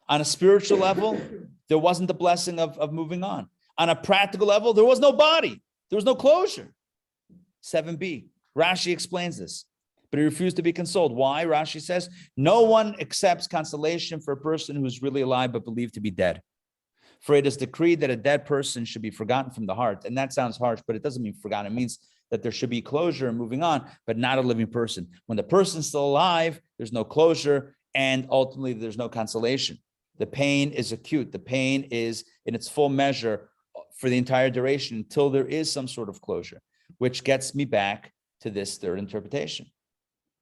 S1: On a spiritual level, there wasn't the blessing of moving on. On a practical level, there was no body. There was no closure. 7b, Rashi explains this, but he refused to be consoled. Why? Rashi says, no one accepts consolation for a person who is really alive but believed to be dead. For it is decreed that a dead person should be forgotten from the heart. And that sounds harsh, but it doesn't mean forgotten. It means that there should be closure and moving on, but not a living person. When the person's still alive, there's no closure, and ultimately there's no consolation. The pain is acute. The pain is in its full measure for the entire duration until there is some sort of closure, which gets me back to this third interpretation,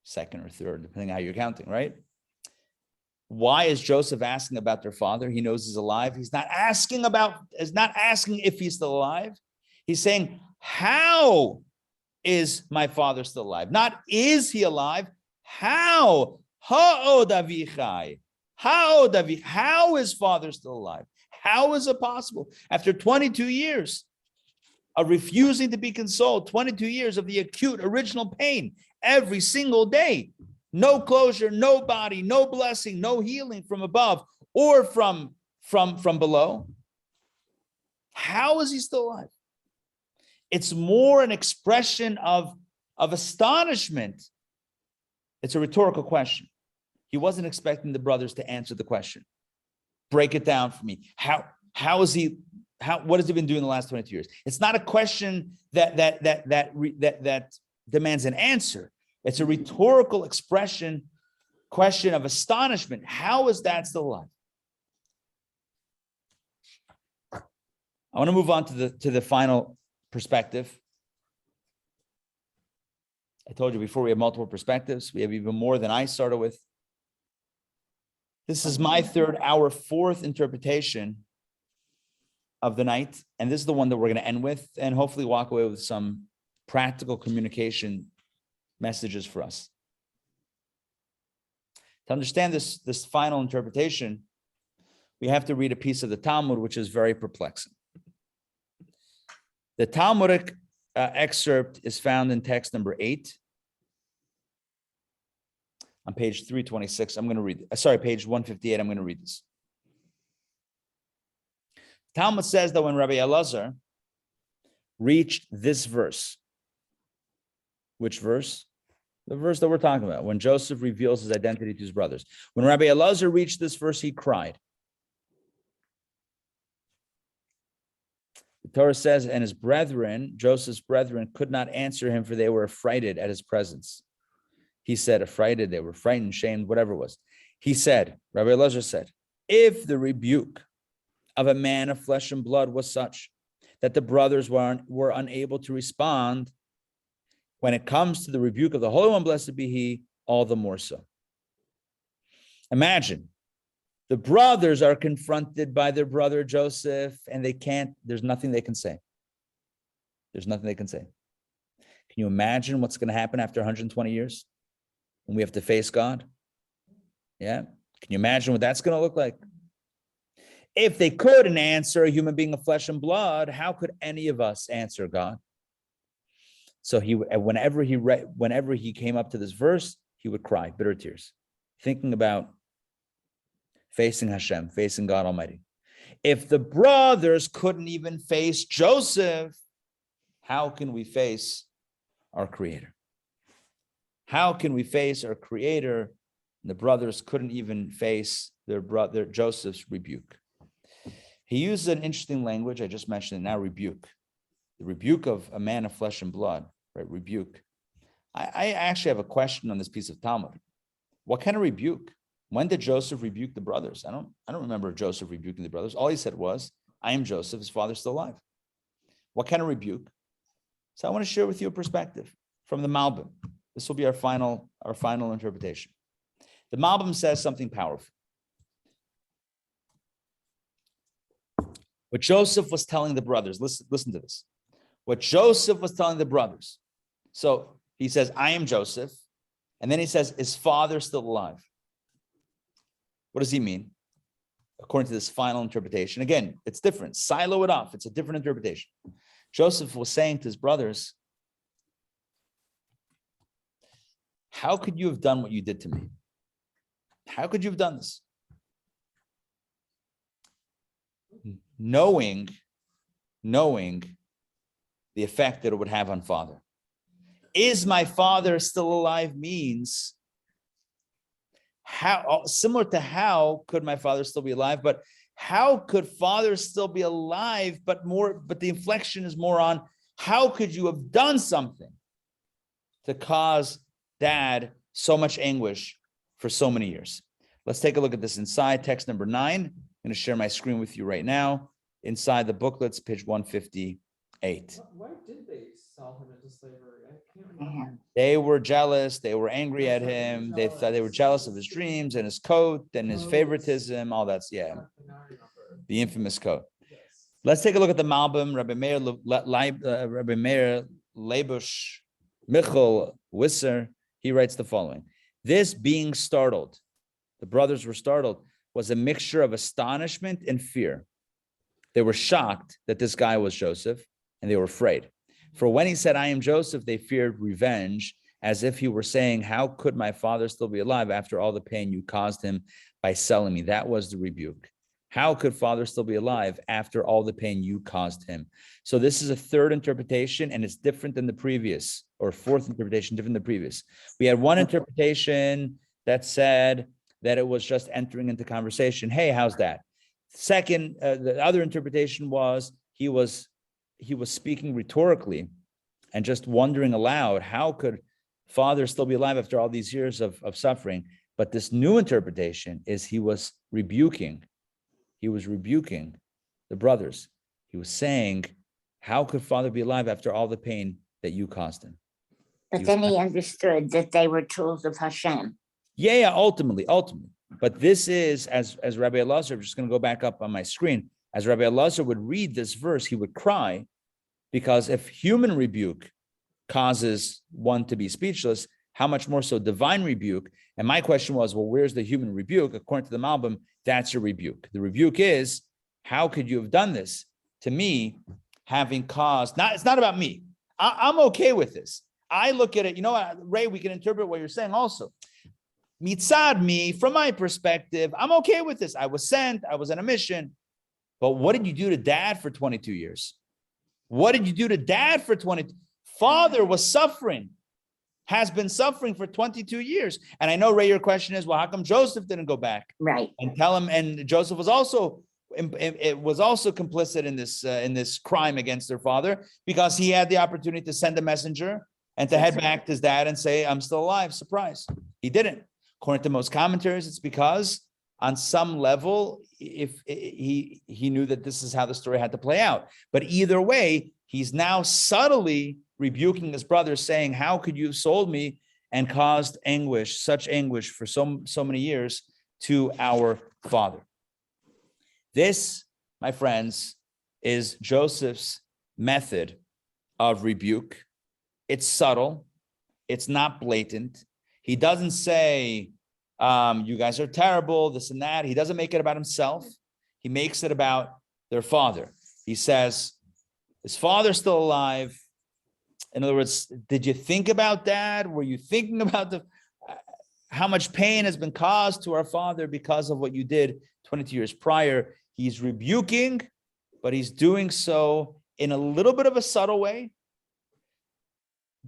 S1: second or third, depending on how you're counting, right? Why is Joseph asking about their father? He knows he's alive. He's not asking if he's still alive. He's saying, how is my father still alive? Not is he alive? How? How is father still alive? How is it possible? After 22 years of refusing to be consoled, 22 years of the acute original pain, every single day, no closure, no body, no blessing, no healing from above or from below. How is he still alive? It's more an expression of astonishment. It's a rhetorical question. He wasn't expecting the brothers to answer the question. Break it down for me. What has he been doing the last 22 years? It's not a question that demands an answer. It's a rhetorical question of astonishment. How is that still alive? I want to move on to the final perspective. I told you before, we have multiple perspectives. We have even more than I started with. This is my third, our fourth interpretation of the night. And this is the one that we're going to end with and hopefully walk away with some practical communication messages for us. To understand this final interpretation, we have to read a piece of the Talmud, which is very perplexing. The Talmudic excerpt is found in text number 8 on page 326. I'm going to read, page 158. I'm going to read this. Talmud says that when Rabbi Elazar reached this verse, which verse? The verse that we're talking about, when Joseph reveals his identity to his brothers. When Rabbi Elazar reached this verse, he cried. The Torah says, and his brethren, Joseph's brethren, could not answer him, for they were affrighted at his presence. He said, affrighted, they were frightened, shamed, whatever it was. He said, Rabbi Elazar said, if the rebuke of a man of flesh and blood was such that the brothers were unable to respond, when it comes to the rebuke of the Holy One, blessed be He, all the more so. Imagine the brothers are confronted by their brother Joseph, and there's nothing they can say. There's nothing they can say. Can you imagine what's going to happen after 120 years when we have to face God? Yeah. Can you imagine what that's going to look like? If they couldn't answer a human being of flesh and blood, how could any of us answer God? So whenever he came up to this verse, he would cry bitter tears, thinking about facing Hashem, facing God Almighty. If the brothers couldn't even face Joseph, how can we face our Creator? How can we face our Creator? The brothers couldn't even face their brother Joseph's rebuke. He uses an interesting language. I just mentioned it now, rebuke. The rebuke of a man of flesh and blood, right? Rebuke. I actually have a question on this piece of Talmud. What kind of rebuke? When did Joseph rebuke the brothers? I don't remember Joseph rebuking the brothers. All he said was, I am Joseph, his father's still alive. What kind of rebuke? So I want to share with you a perspective from the Malbim. This will be our final interpretation. The Malbim says something powerful. What Joseph was telling the brothers, listen to this. What Joseph was telling the brothers. So he says, I am Joseph. And then he says, is father still alive? What does he mean? According to this final interpretation. Again, it's different. Silo it off. It's a different interpretation. Joseph was saying to his brothers, how could you have done what you did to me? How could you have done this? Knowing the effect that it would have on father. Is my father still alive means how, similar to how could my father still be alive, but how could father still be alive, but the inflection is more on how could you have done something to cause dad so much anguish for so many years? Let's take a look at this inside text number 9. I'm going to share my screen with you right now. Inside the booklets, page 158.
S2: Why did they sell him into slavery? I can't remember.
S1: They were jealous. They were angry at him. They thought they were jealous of his dreams and his coat and his favoritism. All that's, yeah, the infamous coat.
S2: Yes.
S1: Let's take a look at the Malbim. Rabbi Meir Leibush Michal Wisser. He writes the following. This being startled, the brothers were startled, was a mixture of astonishment and fear. They were shocked that this guy was Joseph, and they were afraid. For when he said, I am Joseph, they feared revenge, as if he were saying, how could my father still be alive after all the pain you caused him by selling me? That was the rebuke. How could father still be alive after all the pain you caused him? So this is a third interpretation, and it's different than the previous, or fourth interpretation, different than the previous. We had one interpretation that said that it was just entering into conversation. Hey, how's that? Second, the other interpretation was he was speaking rhetorically and just wondering aloud, how could father still be alive after all these years of suffering? But this new interpretation is he was rebuking the brothers. He was saying, how could father be alive after all the pain that you caused him?
S5: But then he understood that they were tools of Hashem.
S1: Yeah, ultimately. But this is, as Rabbi Elazar, I'm just going to go back up on my screen. As Rabbi Elazar would read this verse, he would cry, because if human rebuke causes one to be speechless, how much more so divine rebuke? And my question was, well, where's the human rebuke? According to the Malbim, that's your rebuke. The rebuke is, how could you have done this to me, having caused, it's not about me. I'm okay with this. I look at it, you know what, Ray, we can interpret what you're saying also. Mitzad me, from my perspective, I'm okay with this. I was sent, I was on a mission. But what did you do to dad for 22 years? What did you do to dad for 22? Father was suffering, has been suffering for 22 years. And I know, Ray, your question is, well, how come Joseph didn't go back?
S5: Right.
S1: And tell him, and Joseph was also complicit in this crime against their father, because he had the opportunity to send a messenger and to head back to his dad and say, I'm still alive. Surprise. He didn't. According to most commentaries, it's because on some level, if he knew that this is how the story had to play out. But either way, he's now subtly rebuking his brother, saying, how could you have sold me and caused anguish, such anguish for so many years to our father? This, my friends, is Joseph's method of rebuke. It's subtle. It's not blatant. He doesn't say, you guys are terrible, this and that. He doesn't make it about himself. He makes it about their father. He says, his father's still alive. In other words, did you think about that? Were you thinking about how much pain has been caused to our father because of what you did 22 years prior? He's rebuking, but he's doing so in a little bit of a subtle way.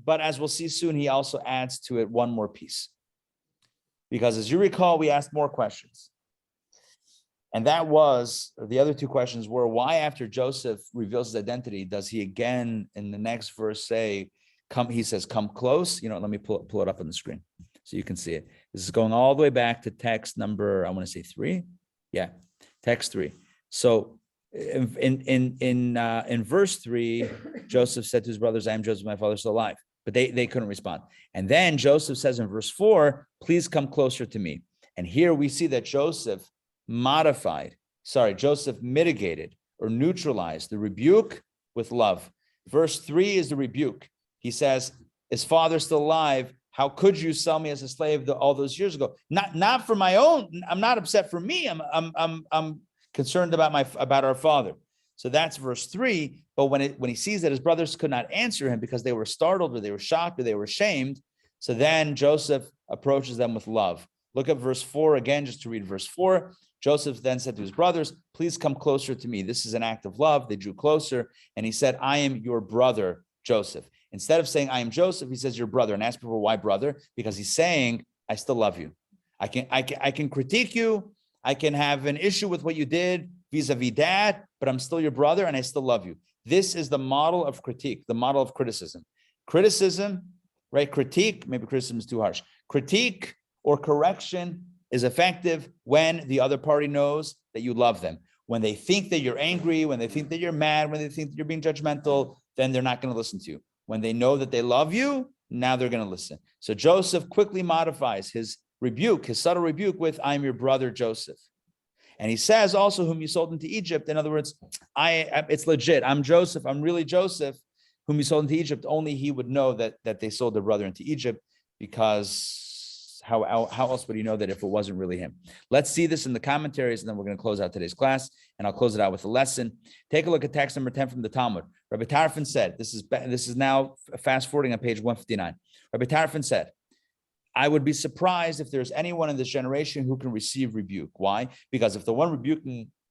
S1: But as we'll see soon, he also adds to it one more piece. Because as you recall, we asked more questions. And that was, the other two questions were, why after Joseph reveals his identity, does he again in the next verse say, come, he says, come close. Let me pull it up on the screen so you can see it. This is going all the way back to text number, I want to say 3. Yeah, text 3. So in verse 3, Joseph said to his brothers, I am Joseph, my father is still alive. But they couldn't respond. And then Joseph says in verse 4, please come closer to me. And here we see that Joseph mitigated or neutralized the rebuke with love. Verse 3 is the rebuke. He says, is father still alive? How could you sell me as a slave all those years ago? Not for my own. I'm not upset for me. I'm concerned about our father. So that's verse 3. But when he sees that his brothers could not answer him because they were startled or they were shocked or they were ashamed, so then Joseph approaches them with love. Look at verse 4 again, just to read verse 4. Joseph then said to his brothers, please come closer to me. This is an act of love. They drew closer and he said, I am your brother, Joseph. Instead of saying, I am Joseph, he says, your brother. And ask people, why brother? Because he's saying, I still love you. I can critique you. I can have an issue with what you did vis-a-vis dad, but I'm still your brother and I still love you. This is the model of critique, the model of criticism. Criticism, right? Critique, maybe criticism is too harsh. Critique or correction is effective when the other party knows that you love them. When they think that you're angry, when they think that you're mad, when they think that you're being judgmental, then they're not going to listen to you. When they know that they love you, now they're going to listen. So Joseph quickly modifies his rebuke, his subtle rebuke with, I'm your brother, Joseph. And he says also, whom you sold into Egypt. In other words, it's legit. I'm Joseph. I'm really Joseph, whom you sold into Egypt. Only he would know that they sold their brother into Egypt, because how else would he know that if it wasn't really him? Let's see this in the commentaries, and then we're going to close out today's class, and I'll close it out with a lesson. Take a look at text number 10 from the Talmud. Rabbi Tarfon said, this is now fast forwarding on page 159. Rabbi Tarfon said, I would be surprised if there's anyone in this generation who can receive rebuke. Why? Because if the one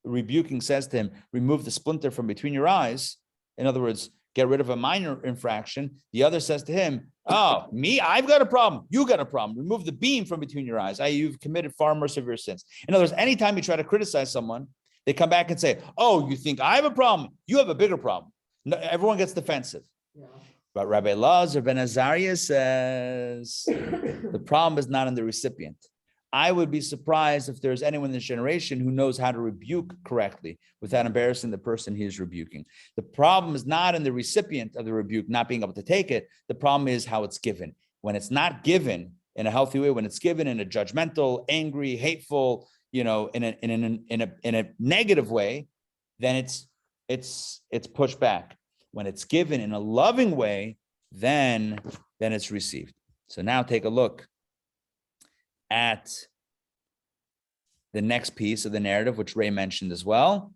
S1: rebuking says to him, remove the splinter from between your eyes, in other words, get rid of a minor infraction, the other says to him, oh, me, I've got a problem. You got a problem. Remove the beam from between your eyes. You've committed far more severe sins. In other words, anytime you try to criticize someone, they come back and say, oh, you think I have a problem? You have a bigger problem. No, everyone gets defensive.
S2: Yeah.
S1: But Rabbi Lazar ben Azariah says, the problem is not in the recipient. I would be surprised if there's anyone in this generation who knows how to rebuke correctly without embarrassing the person he is rebuking. The problem is not in the recipient of the rebuke not being able to take it. The problem is how it's given. When it's not given in a healthy way, when it's given in a judgmental, angry, hateful, in a negative way, then it's pushed back. When it's given in a loving way, then it's received. So now take a look at the next piece of the narrative, which Ray mentioned as well.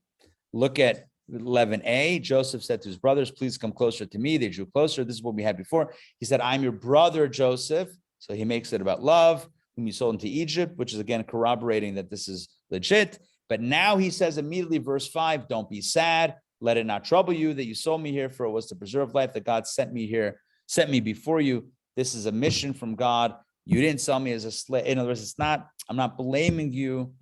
S1: Look at 11a. Joseph said to his brothers, please come closer to me. They drew closer. This is what we had before. He said, I'm your brother, Joseph. So he makes it about love, whom you sold into Egypt, which is again corroborating that this is legit. But now he says immediately, verse 5, don't be sad. Let it not trouble you that you sold me here, for it was to preserve life that God sent me before you. This is a mission from God. You didn't sell me as a slave. In other words, I'm not blaming you.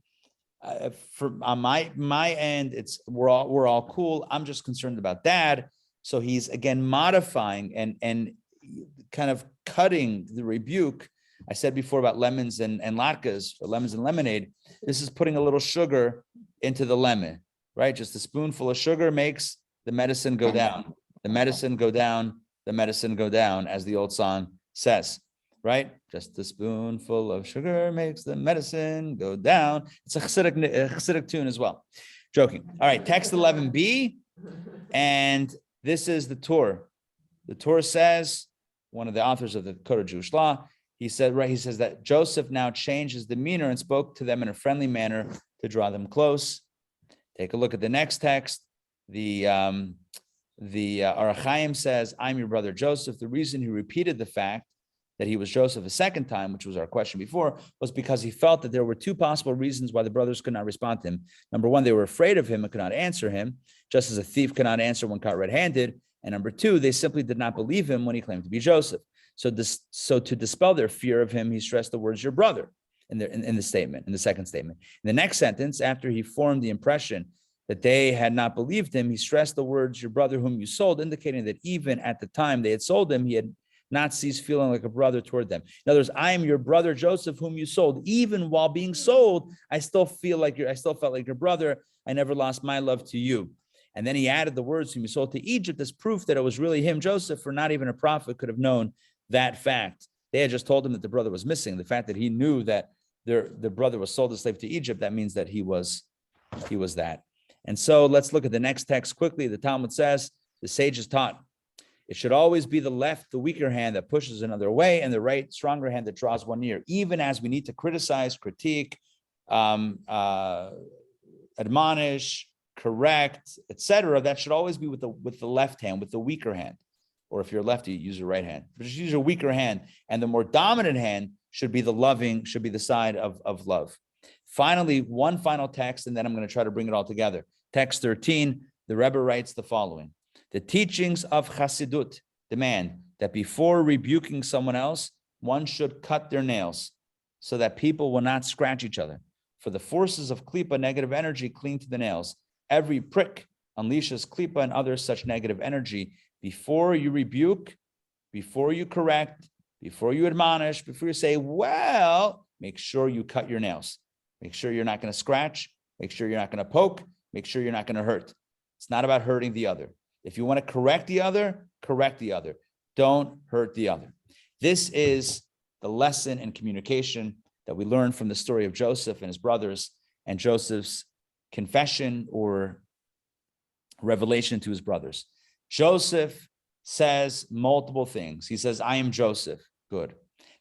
S1: On my end, we're all cool. I'm just concerned about Dad. So he's again modifying and kind of cutting the rebuke I said before about lemons and latkes, or lemons and lemonade. This is putting a little sugar into the lemon, right? Just a spoonful of sugar makes the medicine go down. The medicine go down, the medicine go down, as the old song says, right? Just a spoonful of sugar makes the medicine go down. It's a Hasidic tune as well. Joking. All right, text 11b, and this is the Torah. The Torah says, one of the authors of the Code of Jewish Law, he said that Joseph now changed his demeanor and spoke to them in a friendly manner to draw them close. Take a look at the next text. The Arachaim says, I'm your brother Joseph. The reason he repeated the fact that he was Joseph a second time, which was our question before, was because he felt that there were two possible reasons why the brothers could not respond to him. Number one, they were afraid of him and could not answer him, just as a thief cannot answer when caught red-handed. And number two, they simply did not believe him when he claimed to be Joseph. So to dispel their fear of him, he stressed the words, your brother, in the statement, in the second statement. In the next sentence, after he formed the impression that they had not believed him, he stressed the words, your brother whom you sold, indicating that even at the time they had sold him, he had not ceased feeling like a brother toward them. In other words, I am your brother Joseph whom you sold. Even while being sold, I still felt like your brother. I never lost my love to you. And then he added the words whom you sold to Egypt as proof that it was really him, Joseph, for not even a prophet could have known that fact. They had just told him that the brother was missing. The fact that he knew that the brother was sold as slave to Egypt, that means that he was that. And so let's look at the next text quickly. The Talmud says, the sages taught, it should always be the left, the weaker hand that pushes another away, and the right, stronger hand that draws one near. Even as we need to criticize, critique, admonish, correct, etc., that should always be with the left hand, with the weaker hand. Or if you're lefty, use your right hand. But just use your weaker hand, and the more dominant hand should be the loving, should be the side of love. Finally, one final text, and then I'm going to try to bring it all together. Text 13, the Rebbe writes the following. The teachings of Chassidut demand that before rebuking someone else, one should cut their nails so that people will not scratch each other. For the forces of Klippa, negative energy, cling to the nails. Every prick unleashes Klippa and other such negative energy. Before you rebuke, before you correct, before you admonish, before you say, well, make sure you cut your nails. Make sure you're not going to scratch. Make sure you're not going to poke. Make sure you're not going to hurt. It's not about hurting the other. If you want to correct the other, correct the other. Don't hurt the other. This is the lesson in communication that we learn from the story of Joseph and his brothers and Joseph's confession or revelation to his brothers. Joseph says multiple things. He says, I am Joseph. Good.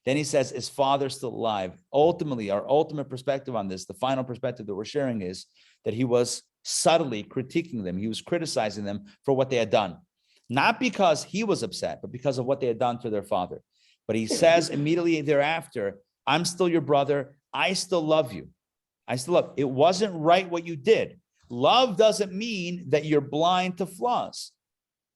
S1: Then he says, is father still alive? Ultimately, our ultimate perspective on this, the final perspective that we're sharing, is that he was subtly critiquing them. He was criticizing them for what they had done. Not because he was upset, but because of what they had done to their father. But he says immediately thereafter, I'm still your brother. I still love you. I still love you. It wasn't right what you did. Love doesn't mean that you're blind to flaws,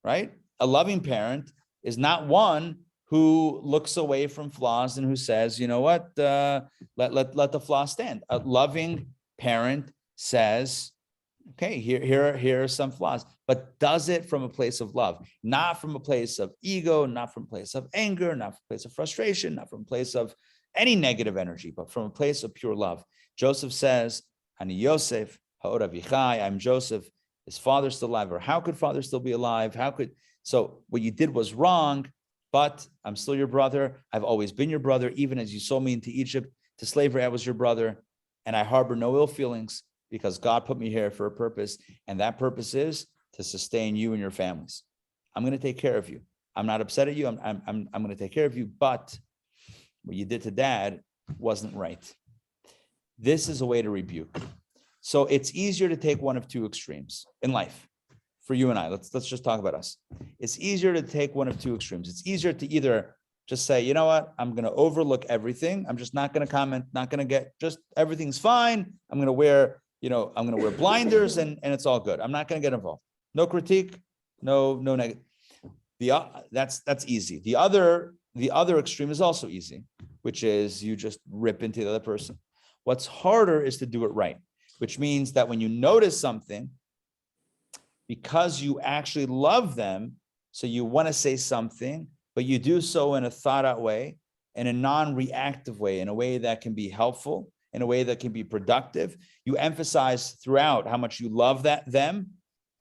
S1: right? A loving parent is not one who looks away from flaws and who says, you know what, let the flaws stand. A loving parent says, okay, here are some flaws, but does it from a place of love, not from a place of ego, not from a place of anger, not from a place of frustration, not from a place of any negative energy, but from a place of pure love. Joseph says, Ani Yosef, Ha'od Avichai, I'm Joseph. Is father still alive? Or how could father still be alive? So what you did was wrong, but I'm still your brother. I've always been your brother. Even as you sold me into Egypt, to slavery, I was your brother. And I harbor no ill feelings because God put me here for a purpose. And that purpose is to sustain you and your families. I'm going to take care of you. I'm not upset at you. I'm going to take care of you. But what you did to dad wasn't right. This is a way to rebuke. So it's easier to take one of two extremes in life. For you and I, let's just talk about us. It's easier to take one of two extremes. It's easier to either just say, you know what, I'm going to overlook everything. I'm just not going to comment, not going to get, just everything's fine. I'm going to wear blinders and it's all good. I'm not going to get involved. No critique, no negative. That's easy. The other extreme is also easy, which is you just rip into the other person. What's harder is to do it right, which means that when you notice something, because you actually love them, so you want to say something, but you do so in a thought out way, in a non-reactive way, in a way that can be helpful, in a way that can be productive. You emphasize throughout how much you love them,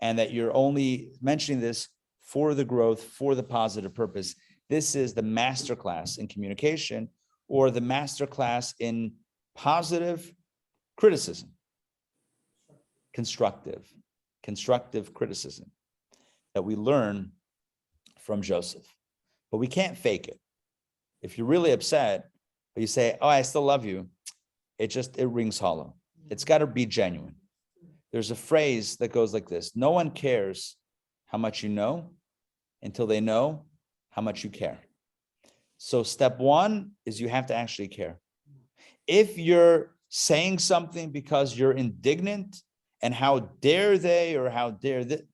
S1: and that you're only mentioning this for the growth, for the positive purpose. This is the masterclass in communication, or the masterclass in positive criticism, constructive criticism that we learn from Joseph. But we can't fake it. If you're really upset, but you say, oh, I still love you, it rings hollow. It's got to be genuine. There's a phrase that goes like this: no one cares how much you know until they know how much you care. So step one is you have to actually care. If you're saying something because you're indignant and how dare they, or how dare that,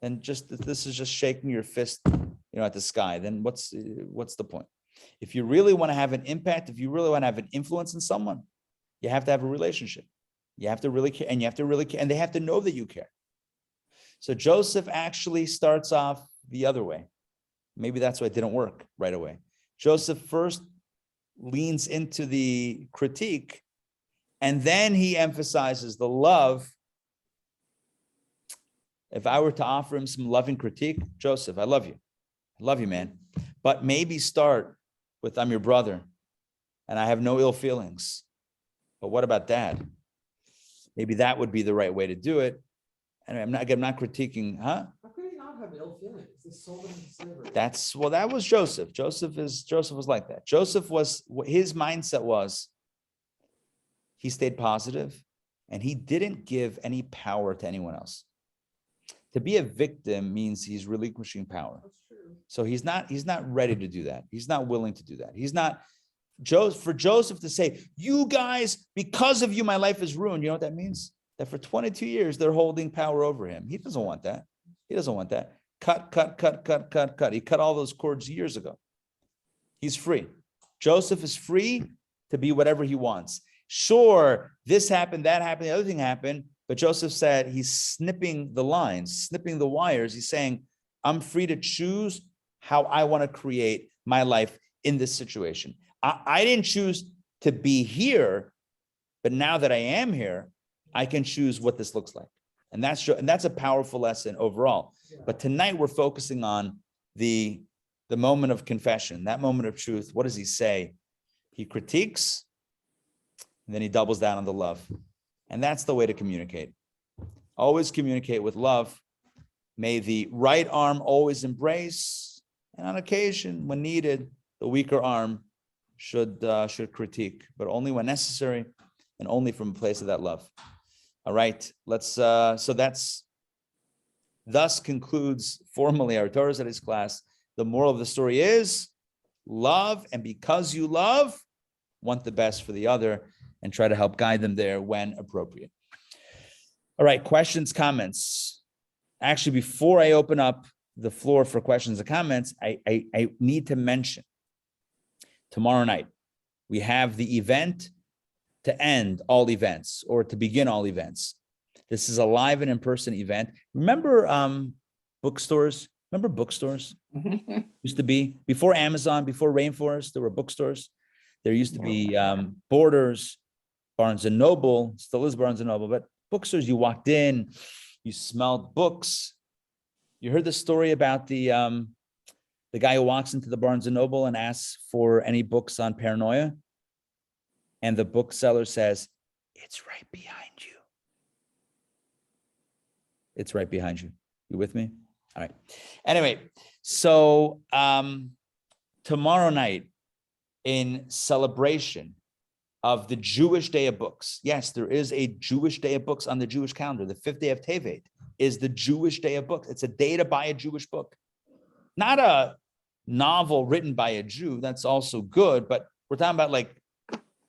S1: then this is just shaking your fist, at the sky. Then what's the point? If you really want to have an impact, if you really want to have an influence in someone, you have to have a relationship. You have to really care, and you have to really care, and they have to know that you care. So Joseph actually starts off the other way. Maybe that's why it didn't work right away. Joseph first leans into the critique, and then he emphasizes the love. If I were to offer him some loving critique, Joseph, I love you. I love you, man. But maybe start with, I'm your brother, and I have no ill feelings. But what about Dad? Maybe that would be the right way to do it. And I'm not critiquing, huh?
S2: How could he not have ill feelings? They sold him into slavery.
S1: That was Joseph. Joseph was like that. His mindset was, he stayed positive, and he didn't give any power to anyone else. To be a victim means he's relinquishing power.
S2: That's true.
S1: So he's not ready to do that. He's not willing to do that. For Joseph to say, you guys, because of you, my life is ruined. You know what that means? That for 22 years, they're holding power over him. He doesn't want that. Cut. He cut all those cords years ago. He's free. Joseph is free to be whatever he wants. Sure, this happened, that happened, the other thing happened, but Joseph said he's snipping the lines, snipping the wires. He's saying, I'm free to choose how I want to create my life in this situation. I didn't choose to be here, but now that I am here, I can choose what this looks like. And that's a powerful lesson overall. But tonight we're focusing on the moment of confession, that moment of truth. What does he say? He critiques, and then he doubles down on the love. And that's the way to communicate. Always communicate with love. May the right arm always embrace, and on occasion, when needed, the weaker arm should critique, but only when necessary and only from a place of that love. All right, thus concludes formally our Torah studies class. The moral of the story is love, and because you love, want the best for the other and try to help guide them there when appropriate. All right, questions, comments. Actually, before I open up the floor for questions and comments, I need to mention tomorrow night, we have the event to end all events, or to begin all events. This is a live and in-person event. Remember bookstores? Remember bookstores? Used to be, before Amazon, before Rainforest, there were bookstores. There used to be Borders, Barnes and Noble, still is Barnes and Noble, but bookstores, you walked in, you smelled books. You heard the story about the guy who walks into the Barnes and Noble and asks for any books on paranoia. And the bookseller says, it's right behind you. It's right behind you. You with me? All right. Anyway, so tomorrow night, in celebration of the Jewish Day of Books. Yes, there is a Jewish Day of Books on the Jewish calendar. The 5th day of Tevet is the Jewish Day of Books. It's a day to buy a Jewish book. Not a novel written by a Jew. That's also good, but we're talking about like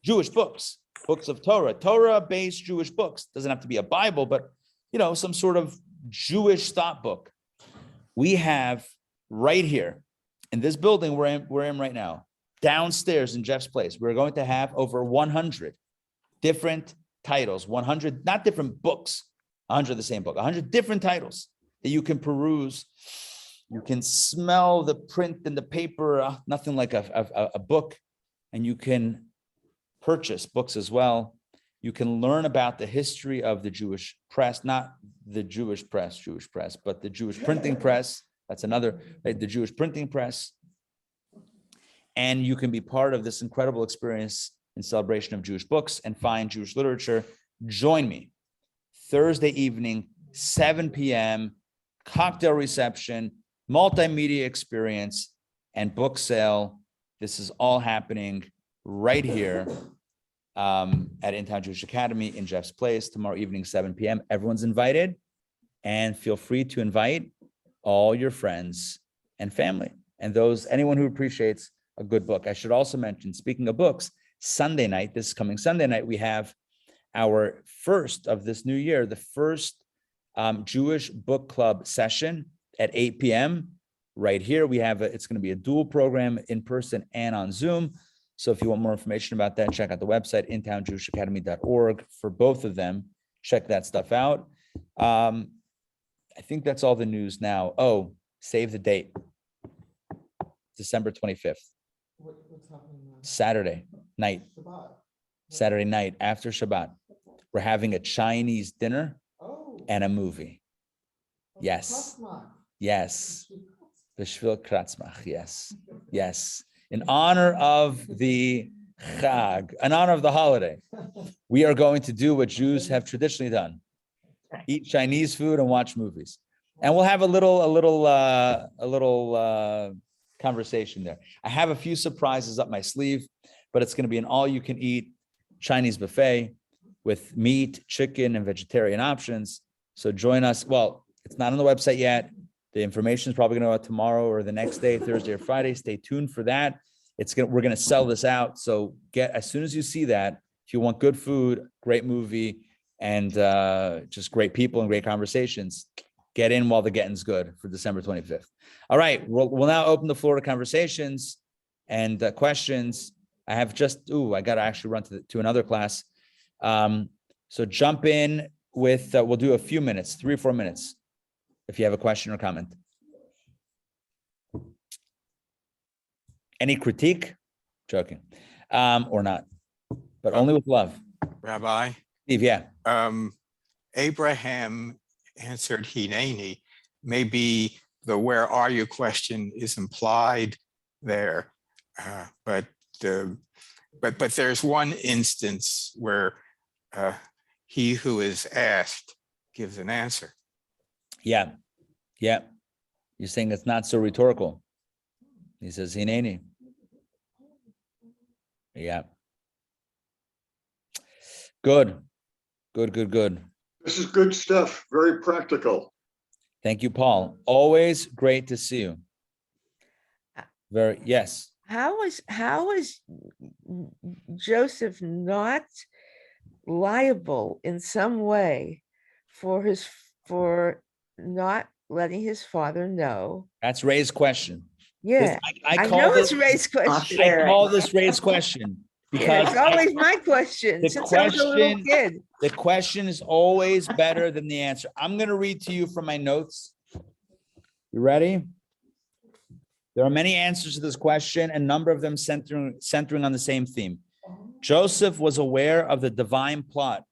S1: Jewish books, books of Torah, Torah-based Jewish books. Doesn't have to be a Bible, but some sort of Jewish thought book. We have right here in this building we're in right now, downstairs in Jeff's place, we're going to have over 100 different titles, 100, not different books, 100 the same book, 100 different titles that you can peruse You can smell the print and the paper, nothing like a book. And you can purchase books as well. You can learn about the history of the Jewish press, not the Jewish press, but the Jewish printing press. That's another, right? The Jewish printing press. And you can be part of this incredible experience in celebration of Jewish books and fine Jewish literature. Join me Thursday evening, 7 p.m., cocktail reception, multimedia experience, and book sale. This is all happening right here at Intown Jewish Academy in Jeff's Place tomorrow evening, 7 p.m. Everyone's invited, and feel free to invite all your friends and family and anyone who appreciates a good book. I should also mention, speaking of books, Sunday night, this coming Sunday night, we have our first of this new year, the first Jewish book club session at 8 p.m. right here. It's going to be a dual program in person and on Zoom. So if you want more information about that, check out the website, intownjewishacademy.org for both of them. Check that stuff out. I think that's all the news now. Oh, save the date. December 25th.
S2: What's happening now?
S1: Saturday night.
S2: Shabbat.
S1: Saturday night after Shabbat. We're having a Chinese dinner
S2: Oh.
S1: and a movie. Yes. Yes. The Shvil Kratzmach. Yes. Yes. In honor of the Chag, in honor of the holiday, we are going to do what Jews have traditionally done: eat Chinese food and watch movies. And we'll have a little conversation there. I have a few surprises up my sleeve, but it's going to be an all-you-can-eat Chinese buffet with meat, chicken, and vegetarian options. So join us. Well, it's not on the website yet. The information is probably going to go out tomorrow or the next day, Thursday or Friday. Stay tuned for that. We're going to sell this out. So as soon as you see that, if you want good food, great movie, and just great people and great conversations, get in while the getting's good for December 25th. All right, we'll now open the floor to conversations and questions. I have I got to actually run to another class. So jump in with, we'll do a few minutes, 3 or 4 minutes, if you have a question or comment. Any critique? Joking. Or not, but only with love.
S11: Rabbi,
S1: Steve, yeah.
S11: Abraham answered Hineni. Maybe the where are you question is implied there, but there's one instance where he who is asked gives an answer.
S1: Yeah. You're saying it's not so rhetorical. He says Hineni. Yeah. Good.
S9: This is good stuff, very practical.
S1: Thank you, Paul. Always great to see you. Yes.
S6: How is Joseph not liable in some way for not letting his father know?
S1: That's Ray's question.
S6: Yeah, I know it's Ray's question.
S1: I call this Ray's question because
S6: it's always my question since I was a little kid.
S1: The question is always better than the answer. I'm going to read to you from my notes. You ready? There are many answers to this question, and a number of them centering on the same theme. Joseph was aware of the divine plot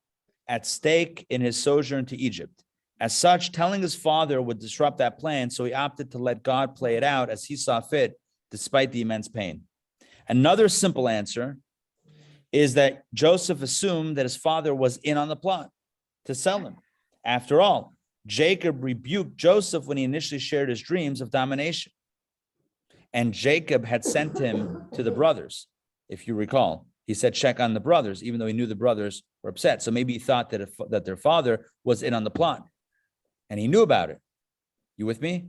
S1: at stake in his sojourn to Egypt. As such, telling his father would disrupt that plan, so he opted to let God play it out as he saw fit, despite the immense pain. Another simple answer is that Joseph assumed that his father was in on the plot to sell him. After all, Jacob rebuked Joseph when he initially shared his dreams of domination. And Jacob had sent him to the brothers, if you recall. He said, check on the brothers, even though he knew the brothers were upset. So maybe he thought that their father was in on the plot. And he knew about it. You with me?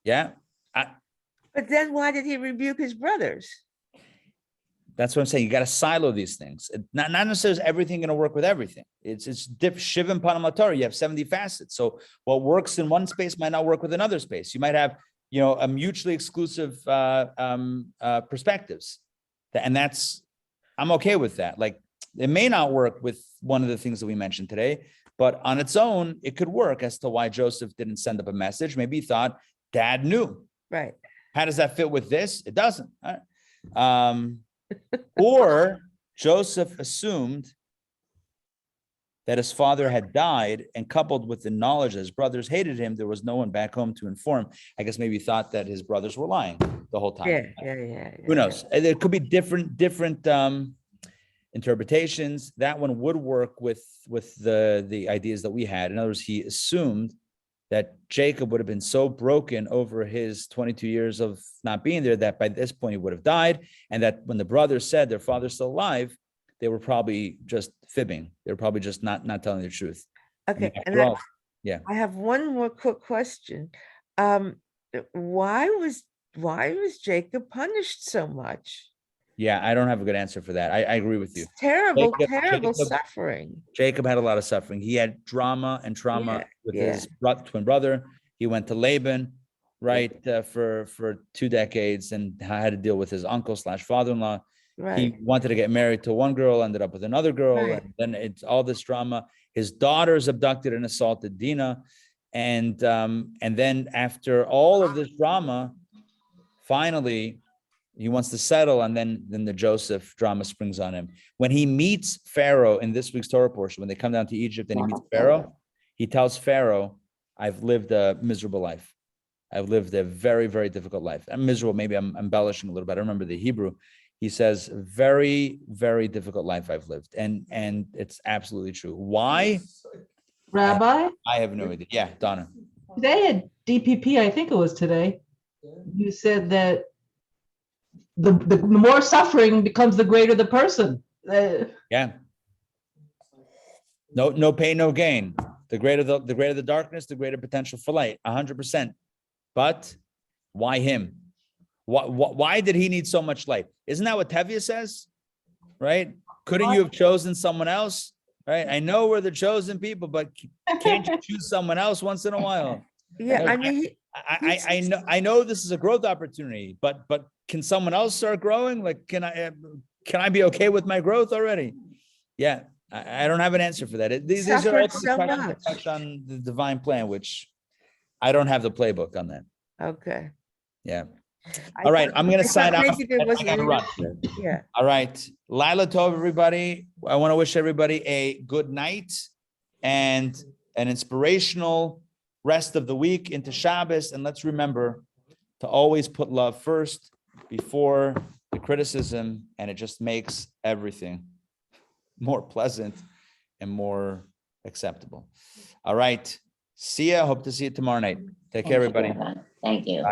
S1: Yeah.
S6: But then why did he rebuke his brothers?
S1: That's what I'm saying. You got to silo these things. Not necessarily is everything going to work with everything. It's Shivim Panam Torah. You have 70 facets. So what works in one space might not work with another space. You might have, a mutually exclusive perspectives. And I'm okay with that. Like, it may not work with one of the things that we mentioned today, but on its own, it could work as to why Joseph didn't send up a message. Maybe he thought Dad knew.
S6: Right.
S1: How does that fit with this? It doesn't. All right. Or Joseph assumed that his father had died, and coupled with the knowledge that his brothers hated him, there was no one back home to inform. I guess maybe he thought that his brothers were lying the whole time.
S6: Yeah.
S1: Who knows? There could be different interpretations. That one would work with the ideas that we had. In other words, he assumed that Jacob would have been so broken over his 22 years of not being there that by this point he would have died, and that when the brothers said their father's still alive, they were probably just fibbing. They were probably just not telling the truth.
S6: Okay.
S1: After
S6: And
S1: all, yeah.
S6: I have one more quick question. Why was Jacob punished so much?
S1: Yeah, I don't have a good answer for that. I agree with you.
S6: It's terrible,
S1: Jacob-
S6: terrible
S1: Jacob-
S6: suffering.
S1: Jacob had a lot of suffering. He had drama and trauma with
S6: yeah.
S1: his twin brother. He went to Laban, right, for 2 decades, and had to deal with his uncle / father-in-law.
S6: Right.
S1: He wanted to get married to one girl, ended up with another girl,
S6: Right.
S1: and then it's all this drama. His daughters abducted and assaulted Dinah, and then after all of this drama, finally he wants to settle, and then the Joseph drama springs on him. When he meets Pharaoh in this week's Torah portion, when they come down to Egypt and he meets Pharaoh, he tells Pharaoh, "I've lived a miserable life. I've lived a very, very difficult life." I'm miserable. Maybe I'm embellishing a little bit. I remember the Hebrew. He says, "Very, very difficult life I've lived," and it's absolutely true. Why?
S8: Rabbi,
S1: I have no idea. Yeah, Donna.
S8: today at DPP, I think it was today, you said that the more suffering becomes the greater the person.
S1: Yeah. No pain, no gain. The greater the darkness, the greater potential for light. 100%. But why him? Why did he need so much light? Isn't that what Tevye says? Right? Couldn't you have chosen someone else? Right? I know we're the chosen people, but can't you choose someone else once in a while?
S6: Yeah, I mean,
S1: I know this is a growth opportunity, but can someone else start growing? Like, can I be okay with my growth already? Yeah, I don't have an answer for that. These are
S6: Suffered
S1: also the
S6: so
S1: questions that
S6: much.
S1: touch on the divine plan, which I don't have the playbook on that.
S6: okay.
S1: Yeah.
S6: I
S1: All right,
S6: thought-
S1: I'm gonna
S6: I thought
S1: sign off.
S6: maybe there
S1: I
S6: wasn't
S1: gotta
S6: an
S1: run.
S6: answer. Yeah.
S1: All right. Lila Tov, everybody. I want to wish everybody a good night and an inspirational rest of the week into Shabbos. And let's remember to always put love first before the criticism, and it just makes everything more pleasant and more acceptable. All right. See ya. Hope to see you tomorrow night. Take care, everybody.
S5: Thank you.
S1: Bye.